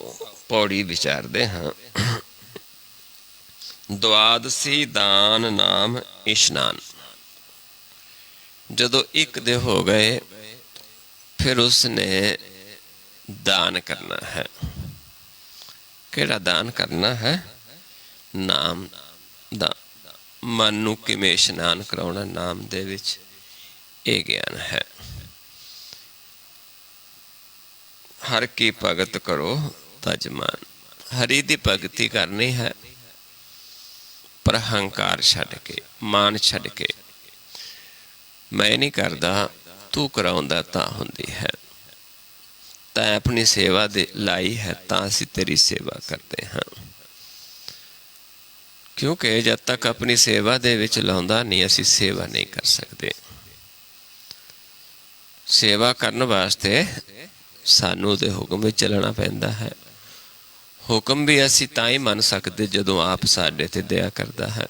S1: पौड़ी विचारदे हां। द्वादसी दान नाम इशनान। जदों एक दे हो गए फिर उसने दान करना है। किहड़ा दान करना है? नाम दा। मन नूं किवें इशनान कराउणा नाम दे विच, इह ज्ञान है। हर की भगत करो तजमान। हरि दी भगती करनी है, पर हंकार छड्ड के, मान छड्ड के। मैं नहीं करदा, तू कराउंदा तां हुंदी है। तैं अपनी सेवा दे लाई है तां असीं तेरी सेवा करते हैं। क्योंकि जब तक अपनी सेवा दे विच लाउंदा नहीं, असीं सेवा नहीं कर सकते। सेवा करन वास्ते सानू दे हुक्म विच चलना पैंदा है। हुक्म भी असीं तां ही मन सकदे जदों आप साडे ते दया करदा है।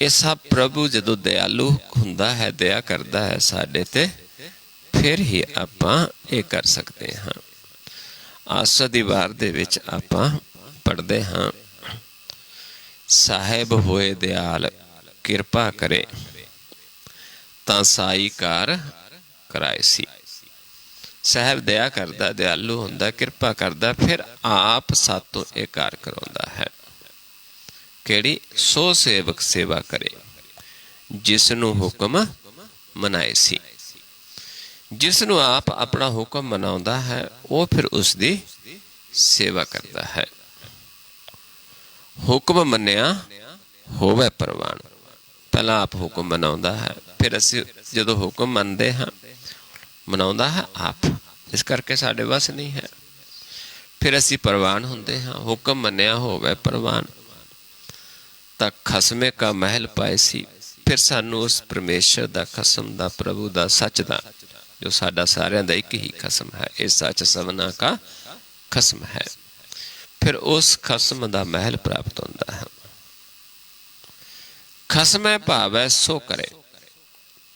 S1: ये सब प्रभु जदों दयालु हुंदा है, दया करदा है साडे ते, फिर ही आपां ये कर सकते हाँ। आसा दी वार दे विच आपां पढ़दे हाँ, साहेब होए दयाल किरपा करे तां साई कार कराए सी। साहब दया करदा, दयालु हुंदा, किरपा करदा, फिर आप सातों ये कार कराउंदा है। केड़ी? सो सेवक सेवा करे जिसनूं हुक्म मनाए सी। जिसनूं आप अपना हुक्म मनाउंदा है वो फिर उसदी सेवा करदा है। हुक्म मन्निया होवे परवान। पहला आप हुक्म मनाउंदा है, फिर असीं जदों हुक्म मनदे हाँ, मनाउंदा है आप। इस करके साडे वस नहीं है, फिर असीं परवान हुंदे हाँ। हुक्म मन्निया होवे परवान, तां खसमे का महल पाए सी। फिर सानू उस परमेश्वर दा, खसम दा, प्रभु दा, सच दा, जो साडा सारियां दा एक ही खसम है, इस सच सबना का खसम है, फिर उस खसम दा महल प्राप्त होंदा है। खसमै भावै सो करे।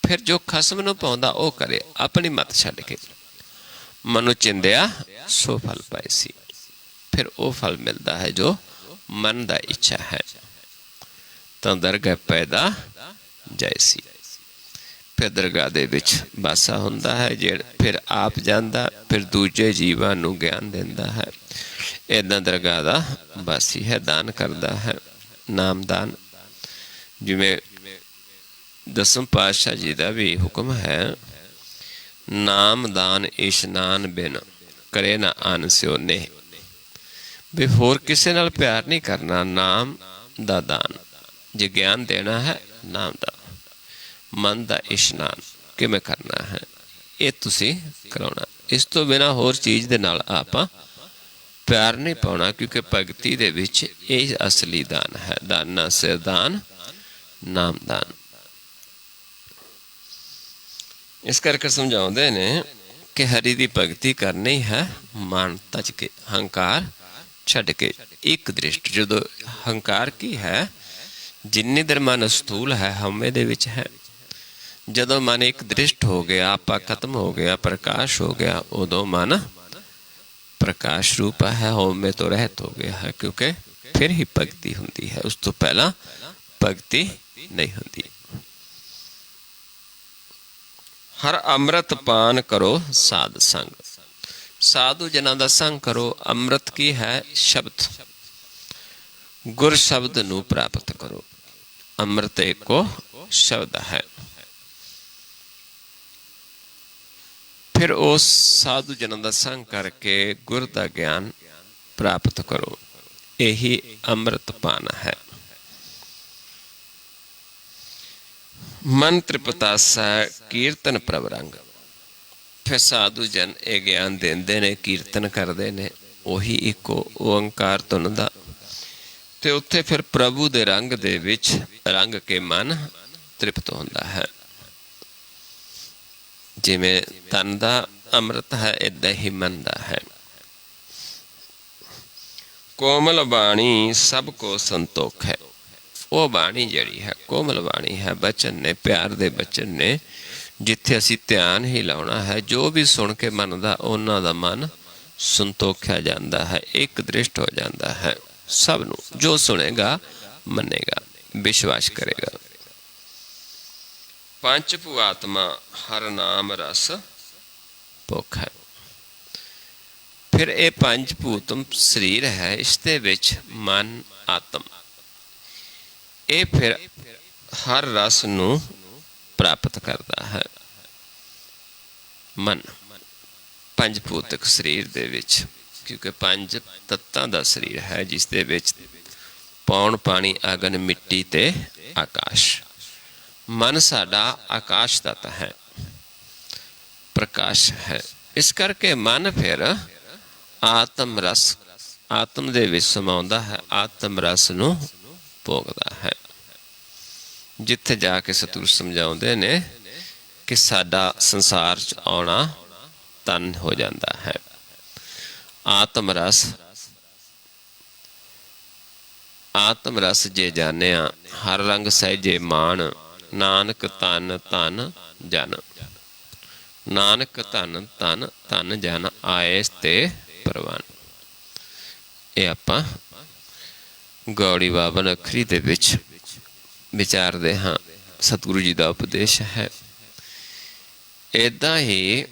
S1: फिर जो खसम नूं पाउंदा ओ करे, अपनी मत छड्ड के। मनु चिंदिया सो फल पाए सी। फिर वो फल मिलता है जो मन दा इच्छा है। तां दरगाह पैदा जैसी। फिर दरगाह दे विच बासा हुंदा है, फिर आप जांदा, फिर दूजे जीवां नूं ज्ञान दिंदा है। इदां दरगाह दा बासी है, दान करदा है, नाम दान। जिवें दसम पातशाह जी का भी हुक्म है, नाम दान इशनान बिन करे ना आन स्यो ने। भी होर किसे नाल प्यार नहीं करना, नाम दा दान। जे ज्ञान देना है नाम दा, मन दा इशनान किवें करना है, ये तुसीं कराउणा। इस तो बिना होर चीज़ दे नाल आपां प्यार नहीं पाउणा, क्योंकि भगती दे विच ये असली दान है। दाना सिर दान, नाम दान। इस करके समझाते ने कि हरि की भगती करनी है मान तज के, हंकार छड्ड के। एक दृष्ट जो हंकार की है, जिन्नी देर मन स्थूल है, हमें दे विच है। जदों मन एक दृष्ट हो गया, आपा खत्म हो गया, प्रकाश हो गया, उदों मन प्रकाश रूप है, हमें तो रहत हो गया है। क्योंकि फिर ही भगती हुंदी है, उस तो पहला भगती नहीं हुंदी। हर अमृत पान करो साध संग। साधु जना दा संग करो। अमृत की है? शब्द। गुर शब्द नू प्राप्त करो। अमृत एक को शब्द है। फिर उस साधु जना दा संग करके गुर दा ज्ञान प्राप्त करो। यही अमृत पाना है। मन तृपतासा कीर्तन प्रभ रंग। फिर साधु जन ये ज्ञान देंदे ने, कीर्तन करते ने ਉਹੀ ਇੱਕੋ ਓंकार ਧੁਨ ਦਾ, ਤੇ ਉੱਥੇ ਫਿਰ ਪ੍ਰਭੂ ਦੇ ਰੰਗ ਦੇ ਵਿੱਚ ਰੰਗ ਕੇ ਮਨ ਤ੍ਰਿਪਤ ਹੁੰਦਾ ਹੈ। ਜਿਵੇਂ ਤਨ ਦਾ ਅੰਮ੍ਰਿਤ ਹੈ, ਏਦਾਂ ਹੀ ਮਨ ਦਾ ਹੈ। ਕੋਮਲ ਬਾਣੀ ਸਭ ਕੋ ਸੰਤੋਖ ਹੈ। ਉਹ ਬਾਣੀ ਜਿਹੜੀ ਹੈ ਕੋਮਲ ਬਾਣੀ ਹੈ, ਬਚਨ ਨੇ, ਪਿਆਰ ਦੇ ਬਚਨ ਨੇ, ਜਿੱਥੇ ਅਸੀਂ ਧਿਆਨ ਹੀ ਲਾਉਣਾ ਹੈ। ਜੋ ਵੀ ਸੁਣ ਕੇ ਮੰਨਦਾ ਉਹਨਾਂ ਦਾ ਮਨ ਸੰਤੋਖਿਆ ਜਾਂਦਾ ਹੈ, ਇੱਕ ਦ੍ਰਿਸ਼ਟ ਹੋ ਜਾਂਦਾ ਹੈ। ਸਭ ਨੂੰ ਜੋ ਸੁਣੇਗਾ ਮੰਨੇਗਾ, ਵਿਸ਼ਵਾਸ ਕਰੇਗਾ। ਪੰਜ ਭੂ ਆਤਮਾ ਹਰ ਨਾਮ ਰਸ ਭੁੱਖ ਹੈ। ਫਿਰ ਇਹ ਪੰਜ ਭੂਤਮ ਸਰੀਰ ਹੈ, ਇਸ ਦੇ ਵਿੱਚ ਮਨ ਆਤਮ, ਇਹ ਫਿਰ ਹਰ ਰਸ ਨੂੰ ਪ੍ਰਾਪਤ ਕਰਦਾ ਹੈ। ਮਨ ਪੰਜ ਭੂਤਕ ਸਰੀਰ ਦੇ ਵਿੱਚ, ਕਿਉਂਕਿ ਪੰਜ ਤੱਤਾਂ ਦਾ ਸਰੀਰ ਹੈ, ਜਿਸ ਦੇ ਵਿੱਚ ਪੌਣ, ਪਾਣੀ, ਅਗਨ, ਮਿੱਟੀ ਤੇ ਆਕਾਸ਼। ਮਨ ਸਾਡਾ ਆਕਾਸ਼ ਤੱਤ ਹੈ, ਪ੍ਰਕਾਸ਼ ਹੈ। ਇਸ ਕਰਕੇ ਮਨ ਫਿਰ ਆਤਮ ਰਸ, ਆਤਮ ਦੇ ਵਿੱਚ ਸਮਾਉਂਦਾ ਹੈ, ਆਤਮ ਰਸ ਨੂੰ ਭੋਗਦਾ ਹੈ। ਜਿੱਥੇ ਜਾ ਕੇ ਸਤਿਗੁਰੂ ਸਮਝਾਉਂਦੇ ਨੇ ਕਿ ਸਾਡਾ ਸੰਸਾਰ 'ਚ ਆਉਣਾ ਤਨ ਹੋ ਜਾਂਦਾ ਹੈ। ਆਤਮ ਰਸ, ਆਤਮ ਰਸ ਜੇ ਜਾਣਿਆ ਹਰ ਰੰਗ ਸਹਿਜੇ ਮਾਣ, ਨਾਨਕ ਧਨ ਧਨ ਜਨ। ਨਾਨਕ ਧਨ ਧਨ ਧਨ ਜਨ ਆਇਸ ਤੇ ਪ੍ਰਵਾਨ। ਇਹ ਆਪਾਂ ਗੌੜੀ ਬਾਬਨ ਅੱਖਰੀ ਦੇ ਵਿੱਚ ਵਿਚਾਰਦੇ ਹਾਂ। ਸਤਿਗੁਰੂ ਜੀ ਦਾ ਉਪਦੇਸ਼ ਹੈ। ਇੱਦਾਂ ਹੀ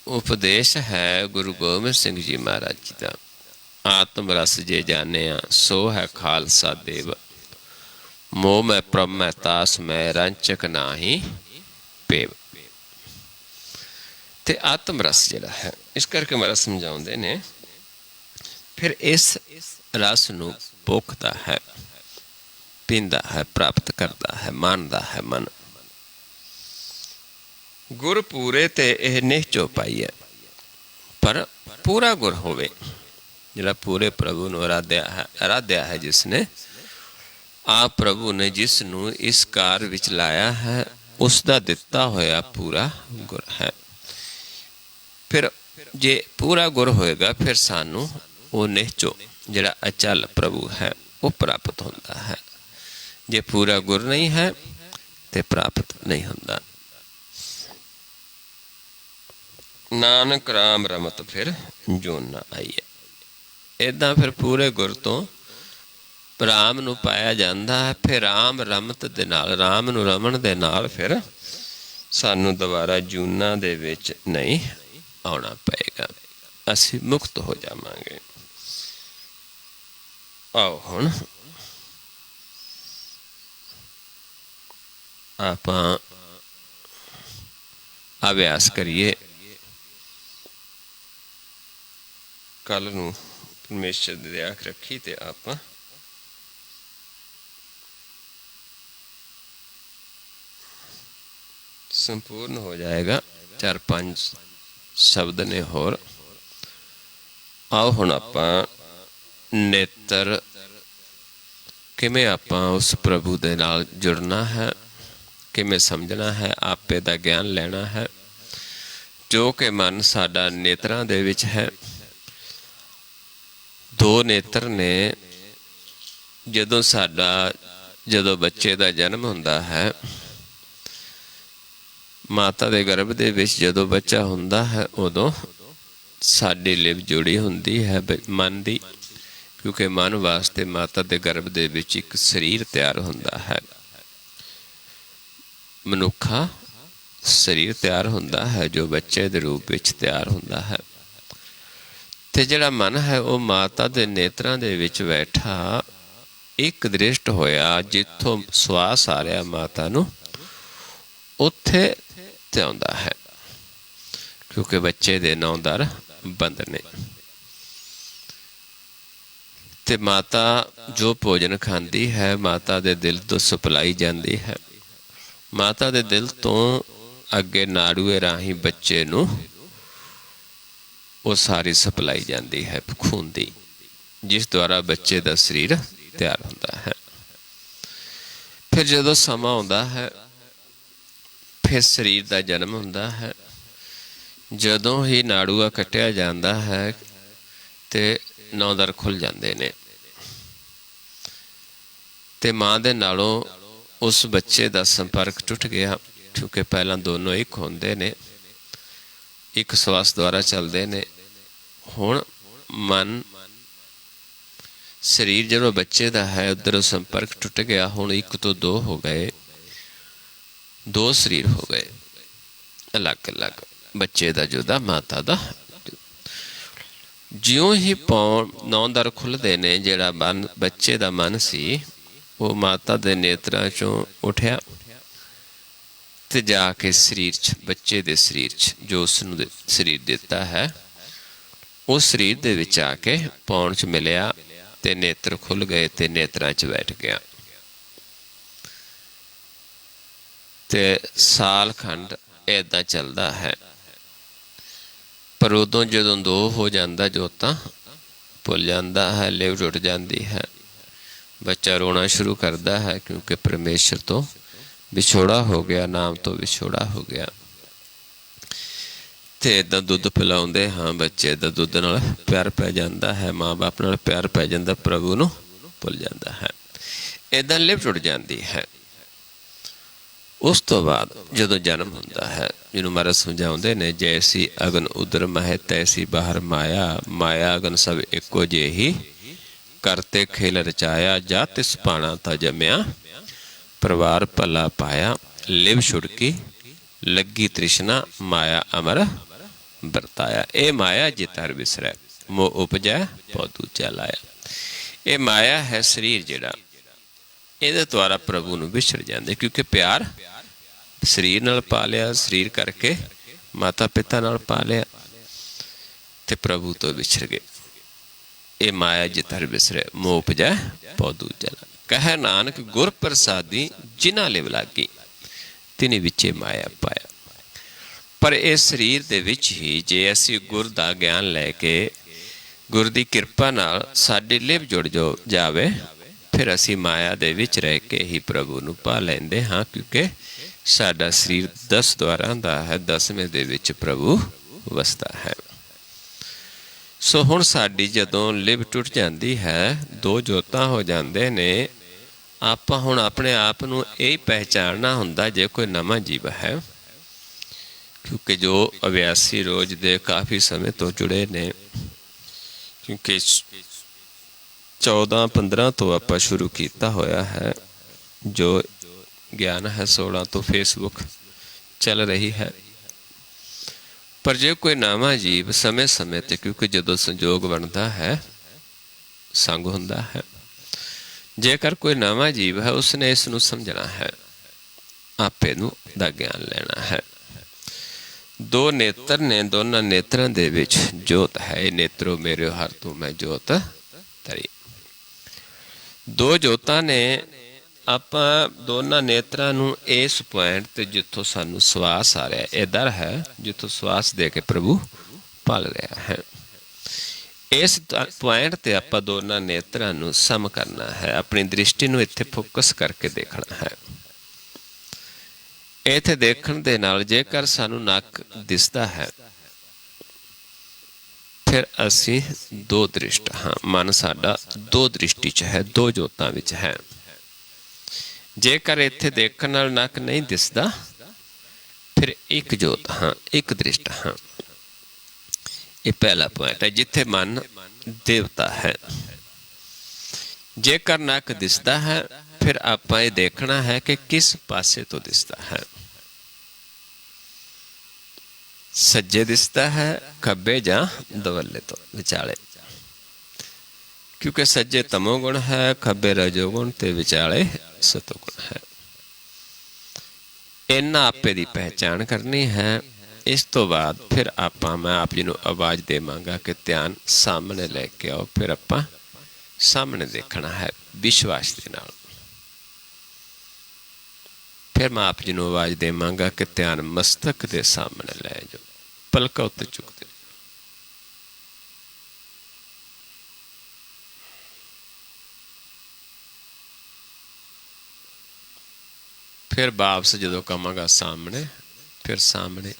S1: ਉਪਦੇਸ਼ ਹੈ ਗੁਰੂ ਗੋਬਿੰਦ ਸਿੰਘ ਜੀ ਮਹਾਰਾਜ ਜੀ ਦਾ। ਆਤਮ ਰਸ ਜੇ ਜਾਣਿਆ ਸੋ ਹੈ ਖਾਲਸਾ ਦੇਵ, ਮੋਹ ਮੈਂ ਪ੍ਰਭ ਮੈਂ ਤਾਸ ਮੈਂ ਰੰਚਕ ਨਾਹੀ ਪੇਵ। ਤੇ ਆਤਮ ਰਸ ਜਿਹੜਾ ਹੈ, ਇਸ ਕਰਕੇ ਮਹਾਰਾਜ ਸਮਝਾਉਂਦੇ ਨੇ, ਫਿਰ ਇਸ ਰਸ ਨੂੰ ਭੋਗਦਾ ਹੈ, ਪੀਂਦਾ ਹੈ, ਪ੍ਰਾਪਤ ਕਰਦਾ ਹੈ, ਮੰਨਦਾ ਹੈ ਮਨ। ਗੁਰ ਪੂਰੇ ਤੇ ਇਹ ਨਿਹਚੋ ਪਾਈ ਹੈ। ਪਰ ਪੂਰਾ ਗੁਰ ਹੋਵੇ, ਜਿਹੜਾ ਪੂਰੇ ਪ੍ਰਭੂ ਨੂੰ ਆਰਾਧਿਆ ਹੈ, ਜਿਸ ਨੇ ਆਪ ਪ੍ਰਭੂ ਨੇ ਜਿਸ ਨੂੰ ਇਸ ਕਾਰ ਵਿੱਚ ਲਾਇਆ ਹੈ, ਉਸ ਦਾ ਦਿੱਤਾ ਹੋਇਆ ਪੂਰਾ ਗੁਰ ਹੈ। ਫਿਰ ਜੇ ਪੂਰਾ ਗੁਰ ਹੋਏਗਾ, ਫਿਰ ਸਾਨੂੰ ਉਹ ਨਿਹਚੋ ਜਿਹੜਾ ਅਚਲ ਪ੍ਰਭੂ ਹੈ ਉਹ ਪ੍ਰਾਪਤ ਹੁੰਦਾ ਹੈ। ਜੇ ਪੂਰਾ ਗੁਰ ਨਹੀਂ ਹੈ ਤੇ ਪ੍ਰਾਪਤ ਨਹੀਂ ਹੁੰਦਾ। ਨਾਨਕ ਰਾਮ ਰਮਤ ਫਿਰ ਜੋਨ ਨਾ ਆਈ ਹੈ। ਇੱਦਾਂ ਫਿਰ ਪੂਰੇ ਗੁਰ ਤੋਂ ਰਾਮ ਨੂੰ ਪਾਇਆ ਜਾਂਦਾ ਹੈ। ਫਿਰ ਰਾਮ ਰਮਤ ਦੇ ਨਾਲ, ਰਾਮ ਨੂੰ ਰਮਣ ਦੇ ਨਾਲ ਫਿਰ ਸਾਨੂੰ ਦੁਬਾਰਾ ਜੂਨਾਂ ਦੇ ਵਿੱਚ ਨਹੀਂ ਆਉਣਾ ਪਏਗਾ, ਅਸੀਂ ਮੁਕਤ ਹੋ ਜਾਵਾਂਗੇ। ਆਓ ਹੁਣ ਆਪਾਂ ਅਭਿਆਸ ਕਰੀਏ। ਕੱਲ ਨੂੰ ਪਰਮੇਸ਼ਰ ਦੀ ਦਇਆ ਰੱਖੀ ਤੇ ਆਪਾਂ ਸੰਪੂਰਨ ਹੋ ਜਾਏਗਾ। 4-5 ਸ਼ਬਦ ਨੇ ਹੋਰ। ਆਓ ਹੁਣ ਆਪਾਂ ਨੇਤਰ ਕਿਵੇਂ ਆਪਾਂ ਉਸ ਪ੍ਰਭੂ ਦੇ ਨਾਲ ਜੁੜਨਾ ਹੈ, ਕਿਵੇਂ ਸਮਝਣਾ ਹੈ, ਆਪੇ ਦਾ ਗਿਆਨ ਲੈਣਾ ਹੈ, ਜੋ ਕਿ ਮਨ ਸਾਡਾ ਨੇਤਰਾਂ ਦੇ ਵਿੱਚ ਹੈ। 2 ਨੇਤਰ ਨੇ। ਜਦੋਂ ਬੱਚੇ ਦਾ ਜਨਮ ਹੁੰਦਾ ਹੈ, ਮਾਤਾ ਦੇ ਗਰਭ ਦੇ ਵਿੱਚ ਜਦੋਂ ਬੱਚਾ ਹੁੰਦਾ ਹੈ, ਉਦੋਂ ਸਾਡੀ ਲਿਵ ਜੁੜੀ ਹੁੰਦੀ ਹੈ ਮਨ ਦੀ, ਕਿਉਂਕਿ ਮਨ ਵਾਸਤੇ ਮਾਤਾ ਦੇ ਗਰਭ ਦੇ ਵਿੱਚ ਇੱਕ ਸਰੀਰ ਤਿਆਰ ਹੁੰਦਾ ਹੈ, ਮਨੁੱਖਾ ਸਰੀਰ ਤਿਆਰ ਹੁੰਦਾ ਹੈ, ਜੋ ਬੱਚੇ ਦੇ ਰੂਪ ਵਿੱਚ ਤਿਆਰ ਹੁੰਦਾ ਹੈ। ਤੇ ਜਿਹੜਾ ਮਨ ਹੈ ਉਹ ਮਾਤਾ ਦੇ ਨੇਤਰਾਂ ਦੇ ਵਿੱਚ ਬੈਠਾ ਇੱਕ ਦ੍ਰਿਸ਼ਟ ਹੋਇਆ, ਜਿੱਥੋਂ ਸਵਾਸ ਆ ਰਿਹਾ ਮਾਤਾ ਨੂੰ, ਉੱਥੇ ਤੇ ਆਉਂਦਾ ਹੈ, ਕਿਉਂਕਿ ਬੱਚੇ ਦੇ 9 ਦਰ ਬੰਦ ਨੇ। ਤੇ ਮਾਤਾ ਜੋ ਭੋਜਨ ਖਾਂਦੀ ਹੈ ਮਾਤਾ ਦੇ ਦਿਲ ਤੋਂ ਸਪਲਾਈ ਜਾਂਦੀ ਹੈ। ਮਾਤਾ ਦੇ ਦਿਲ ਤੋਂ ਅੱਗੇ ਨਾੜੂਏ ਰਾਹੀਂ ਬੱਚੇ ਨੂੰ ਉਹ ਸਾਰੀ ਸਪਲਾਈ ਜਾਂਦੀ ਹੈ ਖੂਨ ਦੀ, ਜਿਸ ਦੁਆਰਾ ਬੱਚੇ ਦਾ ਸਰੀਰ ਤਿਆਰ ਹੁੰਦਾ ਹੈ। ਫਿਰ ਜਦੋਂ ਸਮਾਂ ਆਉਂਦਾ ਹੈ ਫਿਰ ਸਰੀਰ ਦਾ ਜਨਮ ਹੁੰਦਾ ਹੈ। ਜਦੋਂ ਹੀ ਨਾੜੂਆ ਕੱਟਿਆ ਜਾਂਦਾ ਹੈ ਤੇ ਨੌ ਦਰ ਖੁੱਲ੍ਹ ਜਾਂਦੇ ਨੇ ਤੇ ਮਾਂ ਦੇ ਨਾਲੋਂ ਉਸ ਬੱਚੇ ਦਾ ਸੰਪਰਕ ਟੁੱਟ ਗਿਆ, ਕਿਉਂਕਿ ਪਹਿਲਾਂ ਦੋਨੋਂ ਇੱਕ ਹੁੰਦੇ ਨੇ, ਇੱਕ ਸਵਾਸ ਦੁਆਰਾ ਚੱਲਦੇ ਨੇ। ਹੁਣ ਮਨ ਸਰੀਰ ਜਦੋਂ ਬੱਚੇ ਦਾ ਹੈ ਉੱਧਰੋਂ ਸੰਪਰਕ ਟੁੱਟ ਗਿਆ, ਹੁਣ ਇੱਕ ਤੋਂ ਦੋ ਹੋ ਗਏ, ਦੋ ਸਰੀਰ ਹੋ ਗਏ ਅਲੱਗ ਅਲੱਗ, ਬੱਚੇ ਦਾ ਜੁਦਾ ਮਾਤਾ ਦਾ। ਜਿਉਂ ਹੀ ਨੌ ਦਰ ਖੁੱਲ੍ਹਦੇ ਨੇ, ਜਿਹੜਾ ਮਨ ਬੱਚੇ ਦਾ ਮਨ ਸੀ ਉਹ ਮਾਤਾ ਦੇ ਨੇਤਰਾਂ ਚੋਂ ਉੱਠਿਆ ਤੇ ਜਾ ਕੇ ਸਰੀਰ 'ਚ, ਬੱਚੇ ਦੇ ਸਰੀਰ 'ਚ ਜੋ ਉਸਨੂੰ ਸਰੀਰ ਦਿੱਤਾ ਹੈ ਉਸ ਸਰੀਰ ਦੇ ਵਿੱਚ ਆ ਕੇ ਪੌਣ 'ਚ ਮਿਲਿਆ ਤੇ ਨੇਤਰ ਖੁੱਲ੍ਹ ਗਏ ਤੇ ਨੇਤਰਾਂ 'ਚ ਬੈਠ ਗਿਆ। ਤੇ ਸਾਲ ਖੰਡ ਏਦਾਂ ਚੱਲਦਾ ਹੈ। ਪਰ ਉਦੋਂ ਜਦੋਂ ਦੋ ਹੋ ਜਾਂਦਾ ਜੋਤਾਂ ਭੁੱਲ ਜਾਂਦਾ ਹੈ, ਲਿਵ ਟੁੱਟ ਜਾਂਦੀ ਹੈ, ਬੱਚਾ ਰੋਣਾ ਸ਼ੁਰੂ ਕਰਦਾ ਹੈ, ਕਿਉਂਕਿ ਪਰਮੇਸ਼ਰ ਤੋਂ ਵਿਛੋੜਾ ਹੋ ਗਿਆ, ਨਾਮ ਤੋਂ ਵਿਛੋੜਾ ਹੋ ਗਿਆ। ਤੇ ਇੱਦਾਂ ਦੁੱਧ ਪਿਲਾਉਂਦੇ ਹਾਂ, ਬੱਚੇ ਦਾ ਦੁੱਧ ਨਾਲ ਪਿਆਰ ਪੈ ਜਾਂਦਾ ਹੈ, ਮਾਂ ਬਾਪ ਨਾਲ ਪਿਆਰ ਪੈ ਜਾਂਦਾ, ਪ੍ਰਭੂ ਨੂੰ ਭੁੱਲ ਜਾਂਦਾ ਹੈ, ਇੱਦਾਂ ਲਿਵ ਟੁੱਟ ਜਾਂਦੀ ਹੈ। ਉਸ ਤੋਂ ਬਾਅਦ ਜਦੋਂ ਜਨਮ ਹੁੰਦਾ ਹੈ, ਜਿਹਨੂੰ ਮਹਾਰਾਜ ਸਮਝਾਉਂਦੇ ਨੇ, ਜੈਸੀ ਅਗਨ ਉਦਰ ਮਹਿ ਤੈਸੀ ਬਾਹਰ ਮਾਇਆ, ਮਾਇਆ ਅਗਨ ਸਭ ਇੱਕੋ ਜਿਹੀ ਕਰਤੇ ਖੇਲ ਰਚਾਇਆ, ਜਾ ਤਿਸ ਭਾਣਾ ਤਾ ਜੰਮਿਆ ਪਰਿਵਾਰ ਭਲਾ ਪਾਇਆ, ਲਿਵ ਛੁੜਕੀ ਲੱਗੀ ਤ੍ਰਿਸ਼ਨਾ ਮਾਇਆ ਅਮਰ ਵਰਤਾਇਆ। ਇਹ ਮਾਇਆ ਜਿਤਰ ਵਿਸਰੈ ਮੋਹ ਉਪਜੈ ਪਉ ਦੂਜਾ ਲਾਇਆ। ਇਹ ਮਾਇਆ ਹੈ ਸਰੀਰ ਜਿਹੜਾ, ਇਹਦੇ ਦੁਆਰਾ ਪ੍ਰਭੂ ਨੂੰ ਵਿਸਰ ਜਾਂਦੇ, ਕਿਉਂਕਿ ਪਿਆਰ ਸਰੀਰ ਨਾਲ ਪਾ ਲਿਆ, ਸਰੀਰ ਕਰਕੇ ਮਾਤਾ ਪਿਤਾ ਨਾਲ ਪਾ ਲਿਆ ਤੇ ਪ੍ਰਭੂ ਤੋਂ ਵਿਛੜ ਗਏ। ਇਹ ਮਾਇਆ ਜਿਤਰ ਵਿਸਰੈ ਮੋਹ ਉਪਜੈ ਪਉ ਦੂਜਾ ਲਾਇਆ। ਕਹਿ ਨਾਨਕ ਗੁਰ ਪ੍ਰਸਾਦੀ ਜਿਨ੍ਹਾਂ ਲਿਵ ਲਾਗੀ, ਤਿਨੀ ਵਿੱਚੇ ਮਾਇਆ ਪਾਇਆ। ਪਰ ਇਸ ਸਰੀਰ ਦੇ ਵਿੱਚ ਹੀ ਜੇ ਅਸੀਂ ਗੁਰ ਦਾ ਗਿਆਨ ਲੈ ਕੇ, ਗੁਰ ਦੀ ਕਿਰਪਾ ਨਾਲ ਸਾਡੀ ਲਿਵ ਜੁੜ ਜਾਵੇ, ਫਿਰ ਅਸੀਂ ਮਾਇਆ ਦੇ ਵਿੱਚ ਰਹਿ ਕੇ ਹੀ ਪ੍ਰਭੂ ਨੂੰ ਪਾ ਲੈਂਦੇ ਹਾਂ, ਕਿਉਂਕਿ ਸਾਡਾ ਸਰੀਰ 10 ਦੁਆਰਾਂ ਦਾ ਹੈ, 10ਵੇਂ ਦੇ ਵਿੱਚ ਪ੍ਰਭੂ ਵਸਦਾ ਹੈ। ਸੋ ਹੁਣ ਸਾਡੀ ਜਦੋਂ ਲਿਵ ਟੁੱਟ ਜਾਂਦੀ ਹੈ, ਦੋ ਜੋਤਾਂ ਹੋ ਜਾਂਦੇ ਨੇ, ਆਪਾਂ ਹੁਣ ਆਪਣੇ ਆਪ ਨੂੰ ਇਹ ਪਹਿਚਾਨਣਾ ਹੁੰਦਾ ਜੇ ਕੋਈ ਨਵਾਂ ਜੀਵ ਹੈ, ਕਿਉਂਕਿ ਜੋ ਅਭਿਆਸੀ ਰੋਜ਼ ਦੇ ਕਾਫੀ ਸਮੇਂ ਤੋਂ ਜੁੜੇ ਨੇ, ਕਿਉਂਕਿ 14-15 ਤੋਂ ਆਪਾਂ ਸ਼ੁਰੂ ਕੀਤਾ ਹੋਇਆ ਹੈ, ਜੋ ਗਿਆਨ ਹੈ 16 ਤੋਂ ਫੇਸਬੁੱਕ ਚੱਲ ਰਹੀ ਹੈ। ਪਰ ਜੇ ਕੋਈ ਨਵਾਂ ਜੀਵ ਸਮੇਂ ਸਮੇਂ 'ਤੇ, ਕਿਉਂਕਿ ਜਦੋਂ ਸੰਜੋਗ ਬਣਦਾ ਹੈ ਸੰਗ ਹੁੰਦਾ ਹੈ, ਜੇਕਰ ਕੋਈ ਨਵਾਂ ਜੀਵ ਹੈ ਉਸਨੇ ਇਸ ਨੂੰ ਸਮਝਣਾ ਹੈ, ਆਪੇ ਨੂੰ ਦਾ ਗਿਆਨ ਲੈਣਾ ਹੈ। ਦੋ ਨੇਤਰ ਨੇ, ਦੋਨਾਂ ਨੇਤਰਾਂ ਦੇ ਵਿੱਚ ਜੋਤ ਹੈ। ਇਹ ਨੇਤਰੋ ਮੇਰੇ ਹਰ ਤੂੰ ਮੈਂ ਜੋਤ ਤਰੀ। ਦੋ ਜੋਤਾਂ ਨੇ, ਆਪਾਂ ਦੋਨਾਂ ਨੇਤਰਾਂ ਨੂੰ ਇਸ ਪੁਆਇੰਟ ਤੇ ਜਿੱਥੋਂ ਸਾਨੂੰ ਸਵਾਸ ਆ ਰਿਹਾ, ਇਹ ਦਰ ਹੈ ਜਿੱਥੋਂ ਸਵਾਸ ਦੇ ਕੇ ਪ੍ਰਭੂ ਪਲ ਰਿਹਾ ਹੈ, ਇਸ ਪੁਆਇੰਟ ਤੇ ਆਪਾਂ ਦੋਨਾਂ ਨੇਤਰਾਂ ਨੂੰ ਸਮ ਕਰਨਾ ਹੈ, ਆਪਣੀ ਦ੍ਰਿਸ਼ਟੀ ਨੂੰ ਇੱਥੇ ਫੋਕਸ ਕਰਕੇ ਦੇਖਣਾ ਹੈ। ਇੱਥੇ ਦੇਖਣ ਦੇ ਨਾਲ ਜੇਕਰ ਸਾਨੂੰ ਨੱਕ ਦਿਸਦਾ ਹੈ, ਫਿਰ ਅਸੀਂ ਦੋ ਦ੍ਰਿਸ਼ਟ ਹਾਂ, ਮਨ ਸਾਡਾ ਦੋ ਦ੍ਰਿਸ਼ਟੀ 'ਚ ਹੈ, ਦੋ ਜੋਤਾਂ ਵਿੱਚ ਹੈ। ਜੇਕਰ ਇੱਥੇ ਦੇਖਣ ਨਾਲ ਨੱਕ ਨਹੀਂ ਦਿਸਦਾ, ਫਿਰ ਇੱਕ ਜੋਤ ਹਾਂ, ਇੱਕ ਦ੍ਰਿਸ਼ਟ ਹਾਂ। ਇਹ ਪਹਿਲਾ ਪੁਆਇੰਟ ਹੈ ਜਿੱਥੇ ਮਨ ਦੇਵਤਾ ਹੈ। ਜੇਕਰ ਨੱਕ ਦਿਸਦਾ ਹੈ, ਫਿਰ ਆਪਾਂ ਇਹ ਦੇਖਣਾ ਹੈ ਕਿ ਕਿਸ ਪਾਸੇ ਤੋਂ ਦਿਸਦਾ ਹੈ। ਸੱਜੇ ਦਿਸਦਾ ਹੈ, ਖੱਬੇ ਜਾਂ ਦਵੱਲੇ ਤੋਂ, ਵਿਚਾਲੇ, ਕਿਉਂਕਿ ਸੱਜੇ ਤਮੋ ਗੁਣ ਹੈ, ਖੱਬੇ ਰਜੋ ਗੁਣ ਤੇ ਵਿਚਾਲੇ ਸਤੋ ਗੁਣ ਹੈ। ਇਹਨਾਂ ਆਪੇ ਦੀ ਪਹਿਚਾਣ ਕਰਨੀ ਹੈ। ਇਸ ਤੋਂ ਬਾਅਦ ਫਿਰ ਮੈਂ ਆਪ ਜੀ ਨੂੰ ਆਵਾਜ਼ ਦੇਵਾਂਗਾ ਕਿ ਧਿਆਨ ਸਾਹਮਣੇ ਲੈ ਕੇ ਆਓ, ਫਿਰ ਆਪਾਂ सामने देखना है विश्वास के नाल। फिर मैं आप जी नूं आवाज़ देवांगा कि ध्यान मस्तक के सामने लै जाओ, पलकां उत्ते चुक दे। फिर वापस जदों कहांगा सामने, फिर सामने,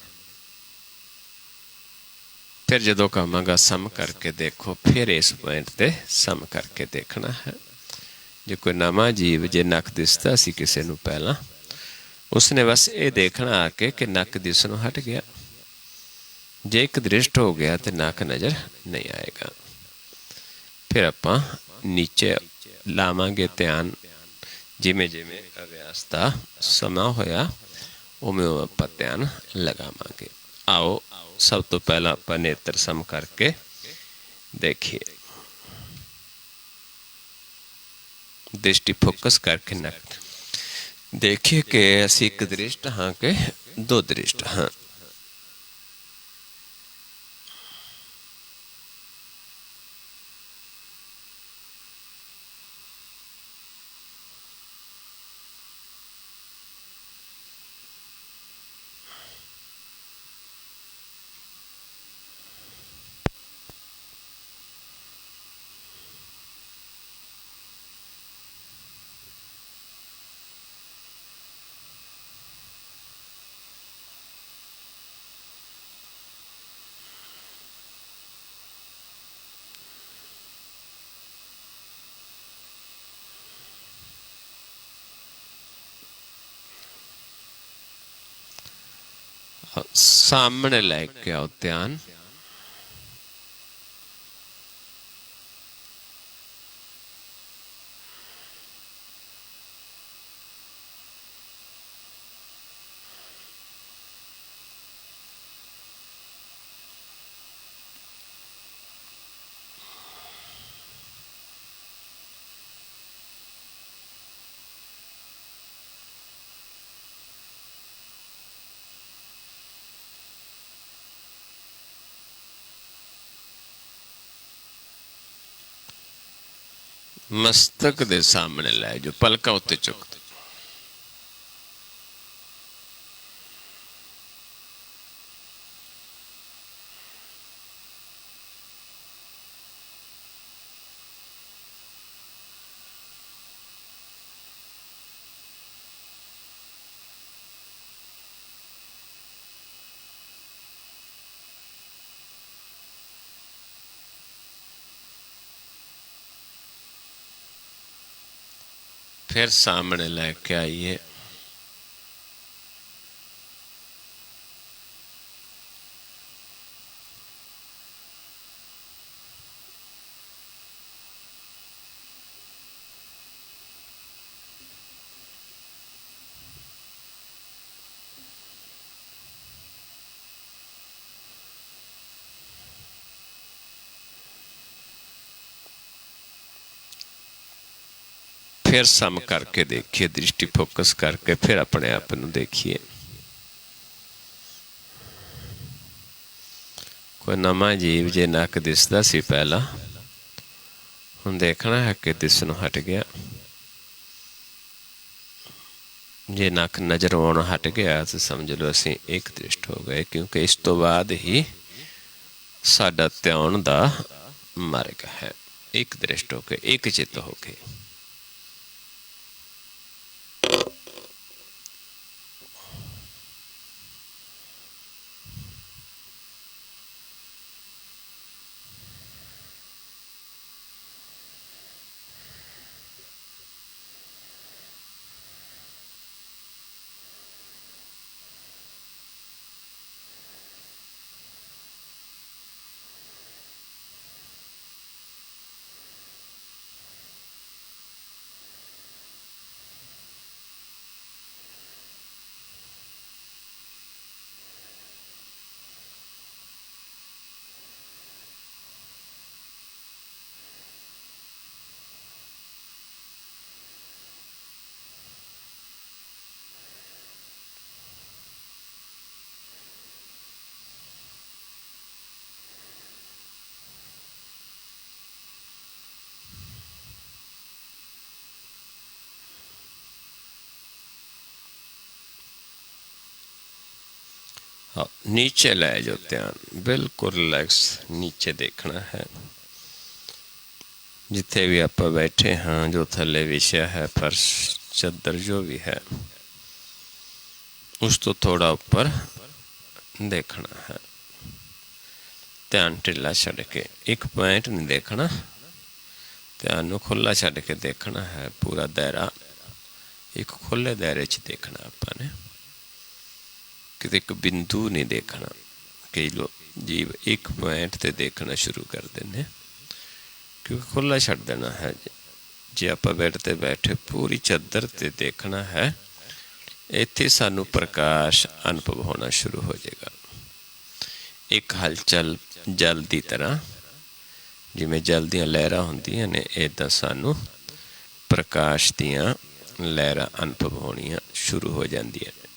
S1: फिर जदों कहांगा सम करके देखो, फिर इस पॉइंट ते सम करके देखना है। जो कोई नवां जीव जे नक दिसदा सी किसी नूं पहलां, उसने बस ये देखना आके कि नक दिसणों हट गया। जे एक दृष्ट हो गया तो नक नज़र नहीं आएगा। फिर आपां नीचे लावांगे ध्यान, जिमें जिमें अभ्यास का समा होया उमें आपां ध्यान लगावांगे। आओ सब तो पहला आपां नेत्र सम करके देखिए, दृष्टि फोकस करके नक देखिए कि असीं एक दृष्ट हाँ कि दो दृष्ट हाँ। सामने लेके आओ ध्यान, मस्तक दे सामने लै जो, पलकां उत्ते चुक दो। फिर सामने लेके आइए, फिर सम करके देखिए, दृष्टि फोकस करके फिर अपने आप को देखिए। कोई नवा जीव जे नक दिसदा सी पहला, हुण देखना है कि दिसणों हट गया। जे नक नज़र आउणों हट गया तो समझ लो असीं एक दृष्ट हो गए, क्योंकि इस तो बाद ही साडा ध्यान दा मार्ग है। एक दृष्ट हो के, एक चित्त हो के। नीचे ले जो ध्यान, बिल्कुल रिलैक्स नीचे देखना है। जिथे भी आप बैठे हाँ, जो थले विछया है फर्श चादर जो भी है, उस तो थोड़ा ऊपर देखना है। ध्यान ढिला छड़ के, एक पॉइंट नहीं देखना, ध्यान खुला छड़ के देखना है। पूरा दायरा एक खुले दायरे च देखना आपने, किते एक बिंदु नहीं देखना। कई लोग जीव एक पॉइंट ते देखना शुरू कर देने, क्योंकि खुला छड़ देना है। जे आप बैठते बैठे पूरी चादर ते देखना है, इत्थे सानू प्रकाश अनुभव होना शुरू हो जाएगा। एक हलचल जल की तरह, जिमें जल दियां लहरां होंदियां ने, इदां सानू प्रकाश दियां लहरां अनुभव होनियां शुरू हो जांदियां ने।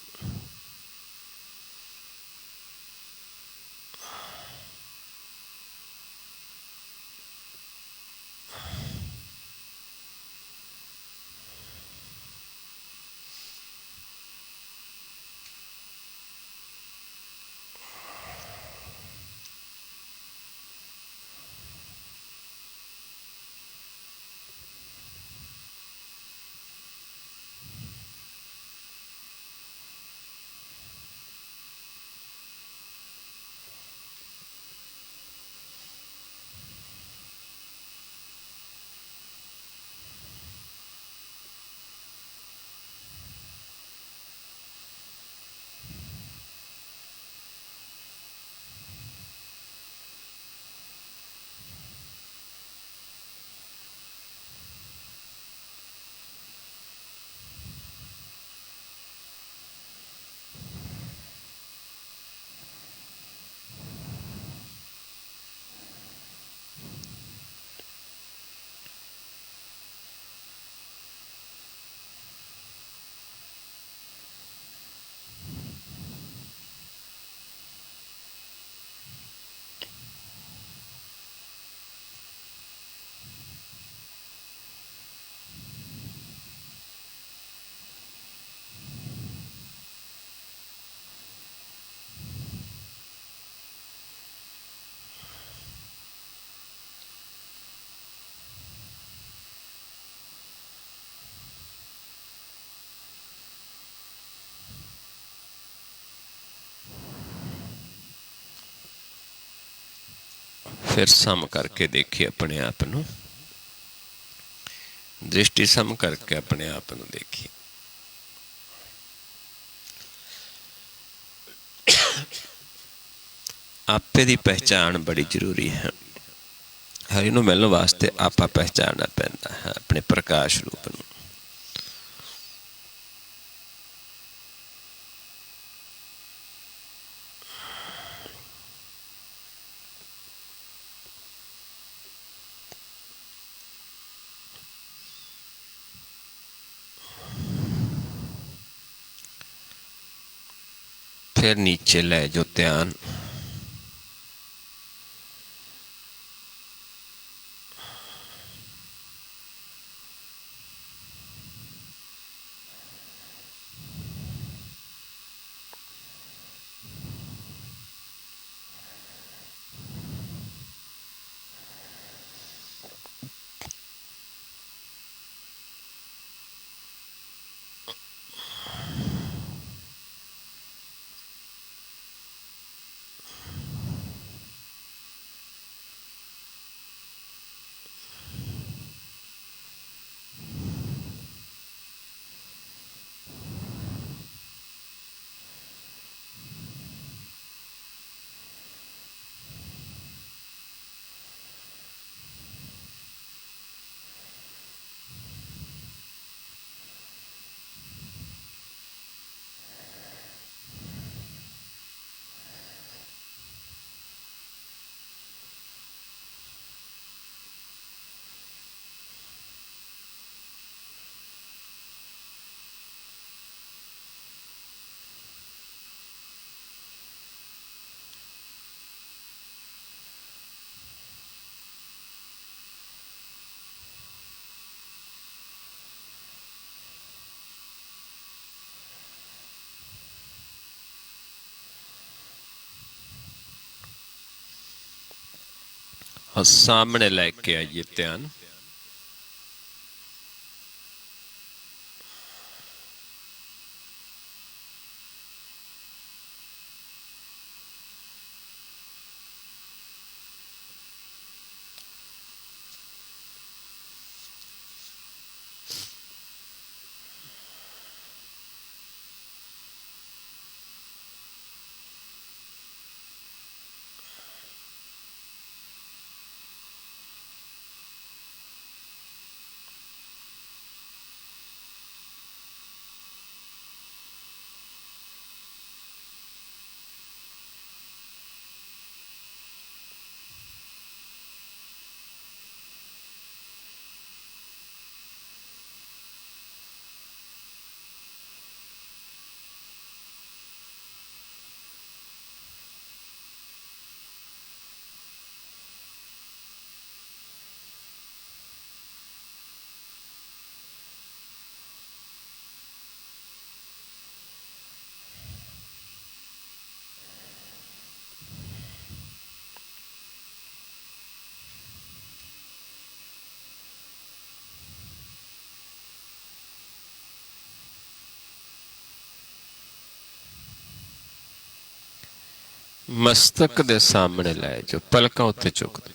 S1: फिर सम करके देखिए अपने आप नू, दृष्टि सम करके अपने आप नू देखिए। आपे दी पहचान बड़ी जरूरी है। हरि नू मिलने वास्ते आपा पहचानना पैंदा है अपने प्रकाश रूप नू। फिर नीचे ले जो ध्यान, और सामने लेके आइए ध्यान। मस्तक दे सामने लै जो, पलकां उत्ते चुक दो।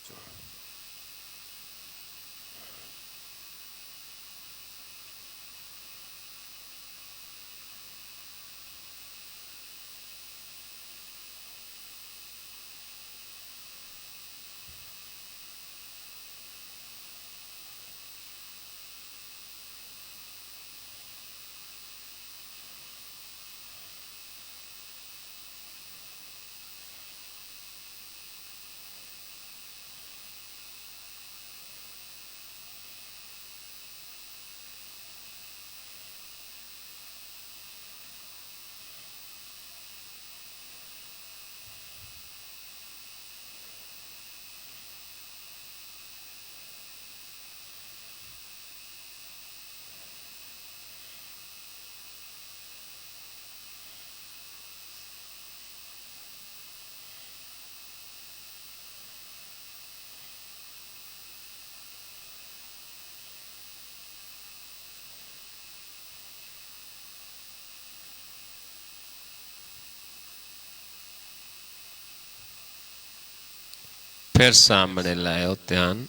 S1: फिर सामने लाओ ध्यान।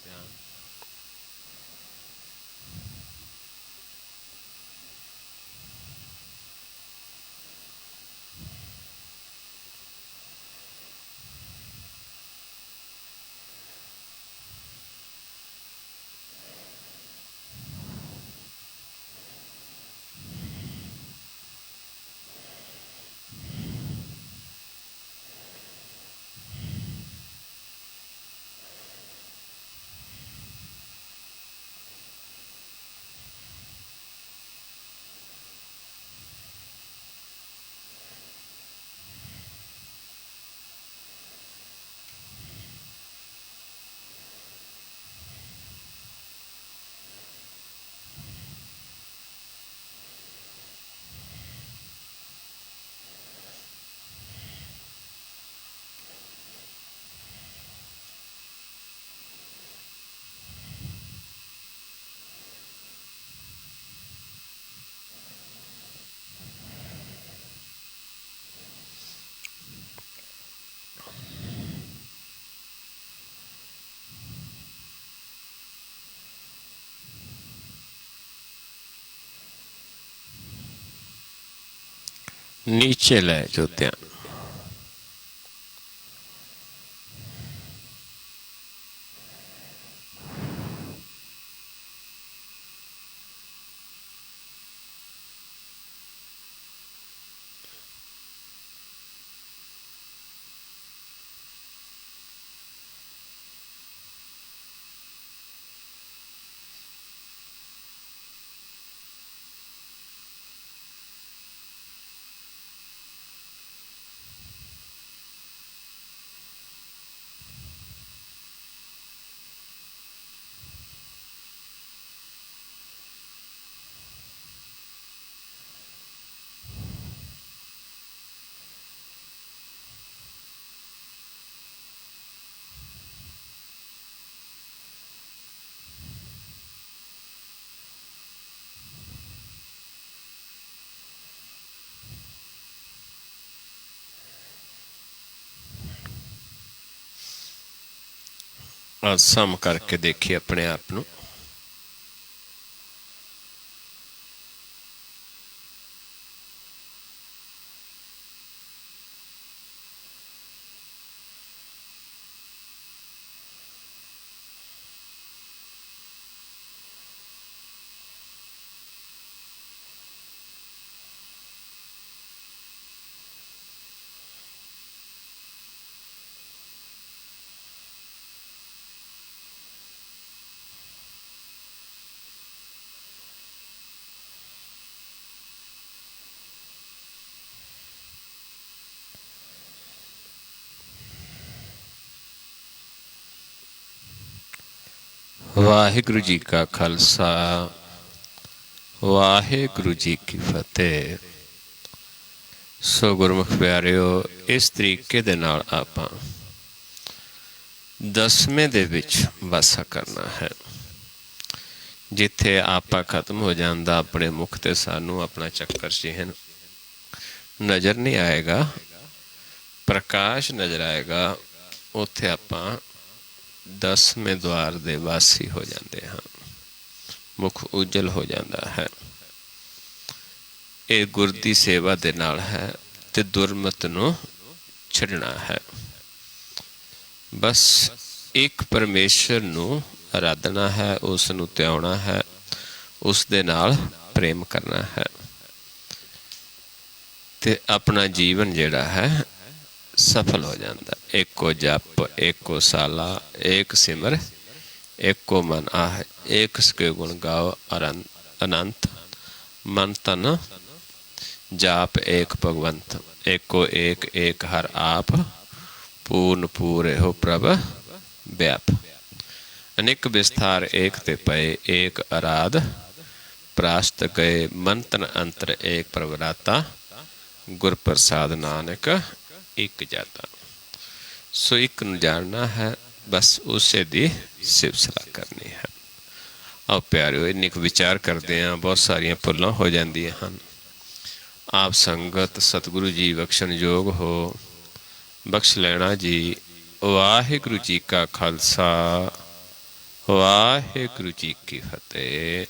S1: नीचे लै जो ध्यान। ਸਮ ਕਰਕੇ ਦੇਖੀਏ ਆਪਣੇ ਆਪ ਨੂੰ। ਵਾਹਿਗੁਰੂ ਜੀ ਕਾ ਖਾਲਸਾ, ਵਾਹਿਗੁਰੂ ਜੀ ਕੀ ਫਤਿਹ। ਸੋ ਗੁਰਮੁਖ ਪਿਆਰਿਓ, ਇਸ ਤਰੀਕੇ ਦੇ ਨਾਲ ਆਪਾਂ 10ਵੇਂ ਦੇ ਵਿੱਚ ਵਾਸਾ ਕਰਨਾ ਹੈ। ਜਿੱਥੇ ਆਪਾ ਖਤਮ ਹੋ ਜਾਂਦਾ, ਆਪਣੇ ਮੁਖ ਤੇ ਸਾਨੂੰ ਆਪਣਾ ਚੱਕਰ ਚਿਹਨ ਨਜ਼ਰ ਨਹੀਂ ਆਏਗਾ, ਪ੍ਰਕਾਸ਼ ਨਜ਼ਰ ਆਏਗਾ, ਉੱਥੇ ਆਪਾਂ 10ਵੇਂ ਦੁਆਰ ਦੇ ਵਾਸੀ ਹੋ ਜਾਂਦੇ ਹਾਂ। ਮੁਖ ਉਜਲ ਹੋ ਜਾਂਦਾ ਹੈ। ਇਹ ਗੁਰ ਦੀ ਸੇਵਾ ਦੇ ਨਾਲ ਹੈ ਤੇ ਦੁਰਮਤ ਨੂੰ ਛੱਡਣਾ ਹੈ। ਬਸ ਇੱਕ ਪਰਮੇਸ਼ਰ ਨੂੰ ਆਰਾਧਨਾ ਹੈ, ਉਸ ਨੂੰ ਧਿਆਉਣਾ ਹੈ, ਉਸ ਦੇ ਨਾਲ ਪ੍ਰੇਮ ਕਰਨਾ ਹੈ ਤੇ ਆਪਣਾ ਜੀਵਨ ਜਿਹੜਾ ਹੈ ਸਫਲ ਹੋ ਜਾਂਦਾ। ਏਕੋ ਜਪ, ਏਕੋ ਸਾਲਾ, ਏਕ ਸਿਮਰ, ਏਕੋ ਮਨ ਆਹ, ਏਕ ਸਕੇ ਗੁਣ ਗਾਓ ਅਨੰਤ, ਮਨ ਤਨ ਜਾਪ ਏਕ ਭਗਵੰਤ, ਏਕੋ ਏਕ ਏਕ ਹਰ ਆਪ, ਪੂਰਨ ਪੂਰੇ ਹੋ ਪ੍ਰਭ ਵਿਆਪ। ਅਨੇਕ ਵਿਸਥਾਰ ਏਕ ਤੇ ਪਏ, ਏਕ ਅਰਾਧ ਪ੍ਰਾਸ਼ਤ ਗਏ, ਮਨ ਤਨ ਅੰਤਰ ਏਕ ਪ੍ਰਭਰਾਤਾ, ਗੁਰ ਪ੍ਰਸਾਦ ਨਾਨਕ ਇੱਕ ਜਾਤਾ। ਸੋ ਇੱਕ ਨੂੰ ਜਾਣਨਾ ਹੈ, ਬਸ ਉਸੇ ਦੀ ਸਿਫਤ ਸਲਾਹ ਕਰਨੀ ਹੈ। ਆਓ ਪਿਆਰਿਓ, ਇੰਨੀ ਕੁ ਵਿਚਾਰ ਕਰਦੇ ਹਾਂ, ਬਹੁਤ ਸਾਰੀਆਂ ਭੁੱਲਾਂ ਹੋ ਜਾਂਦੀਆਂ ਹਨ। ਆਪ ਸੰਗਤ ਸਤਿਗੁਰੂ ਜੀ ਬਖਸ਼ਣ ਯੋਗ ਹੋ, ਬਖਸ਼ ਲੈਣਾ ਜੀ। ਵਾਹਿਗੁਰੂ ਜੀ ਕਾ ਖਾਲਸਾ, ਵਾਹਿਗੁਰੂ ਜੀ ਕੀ ਫਤਿਹ।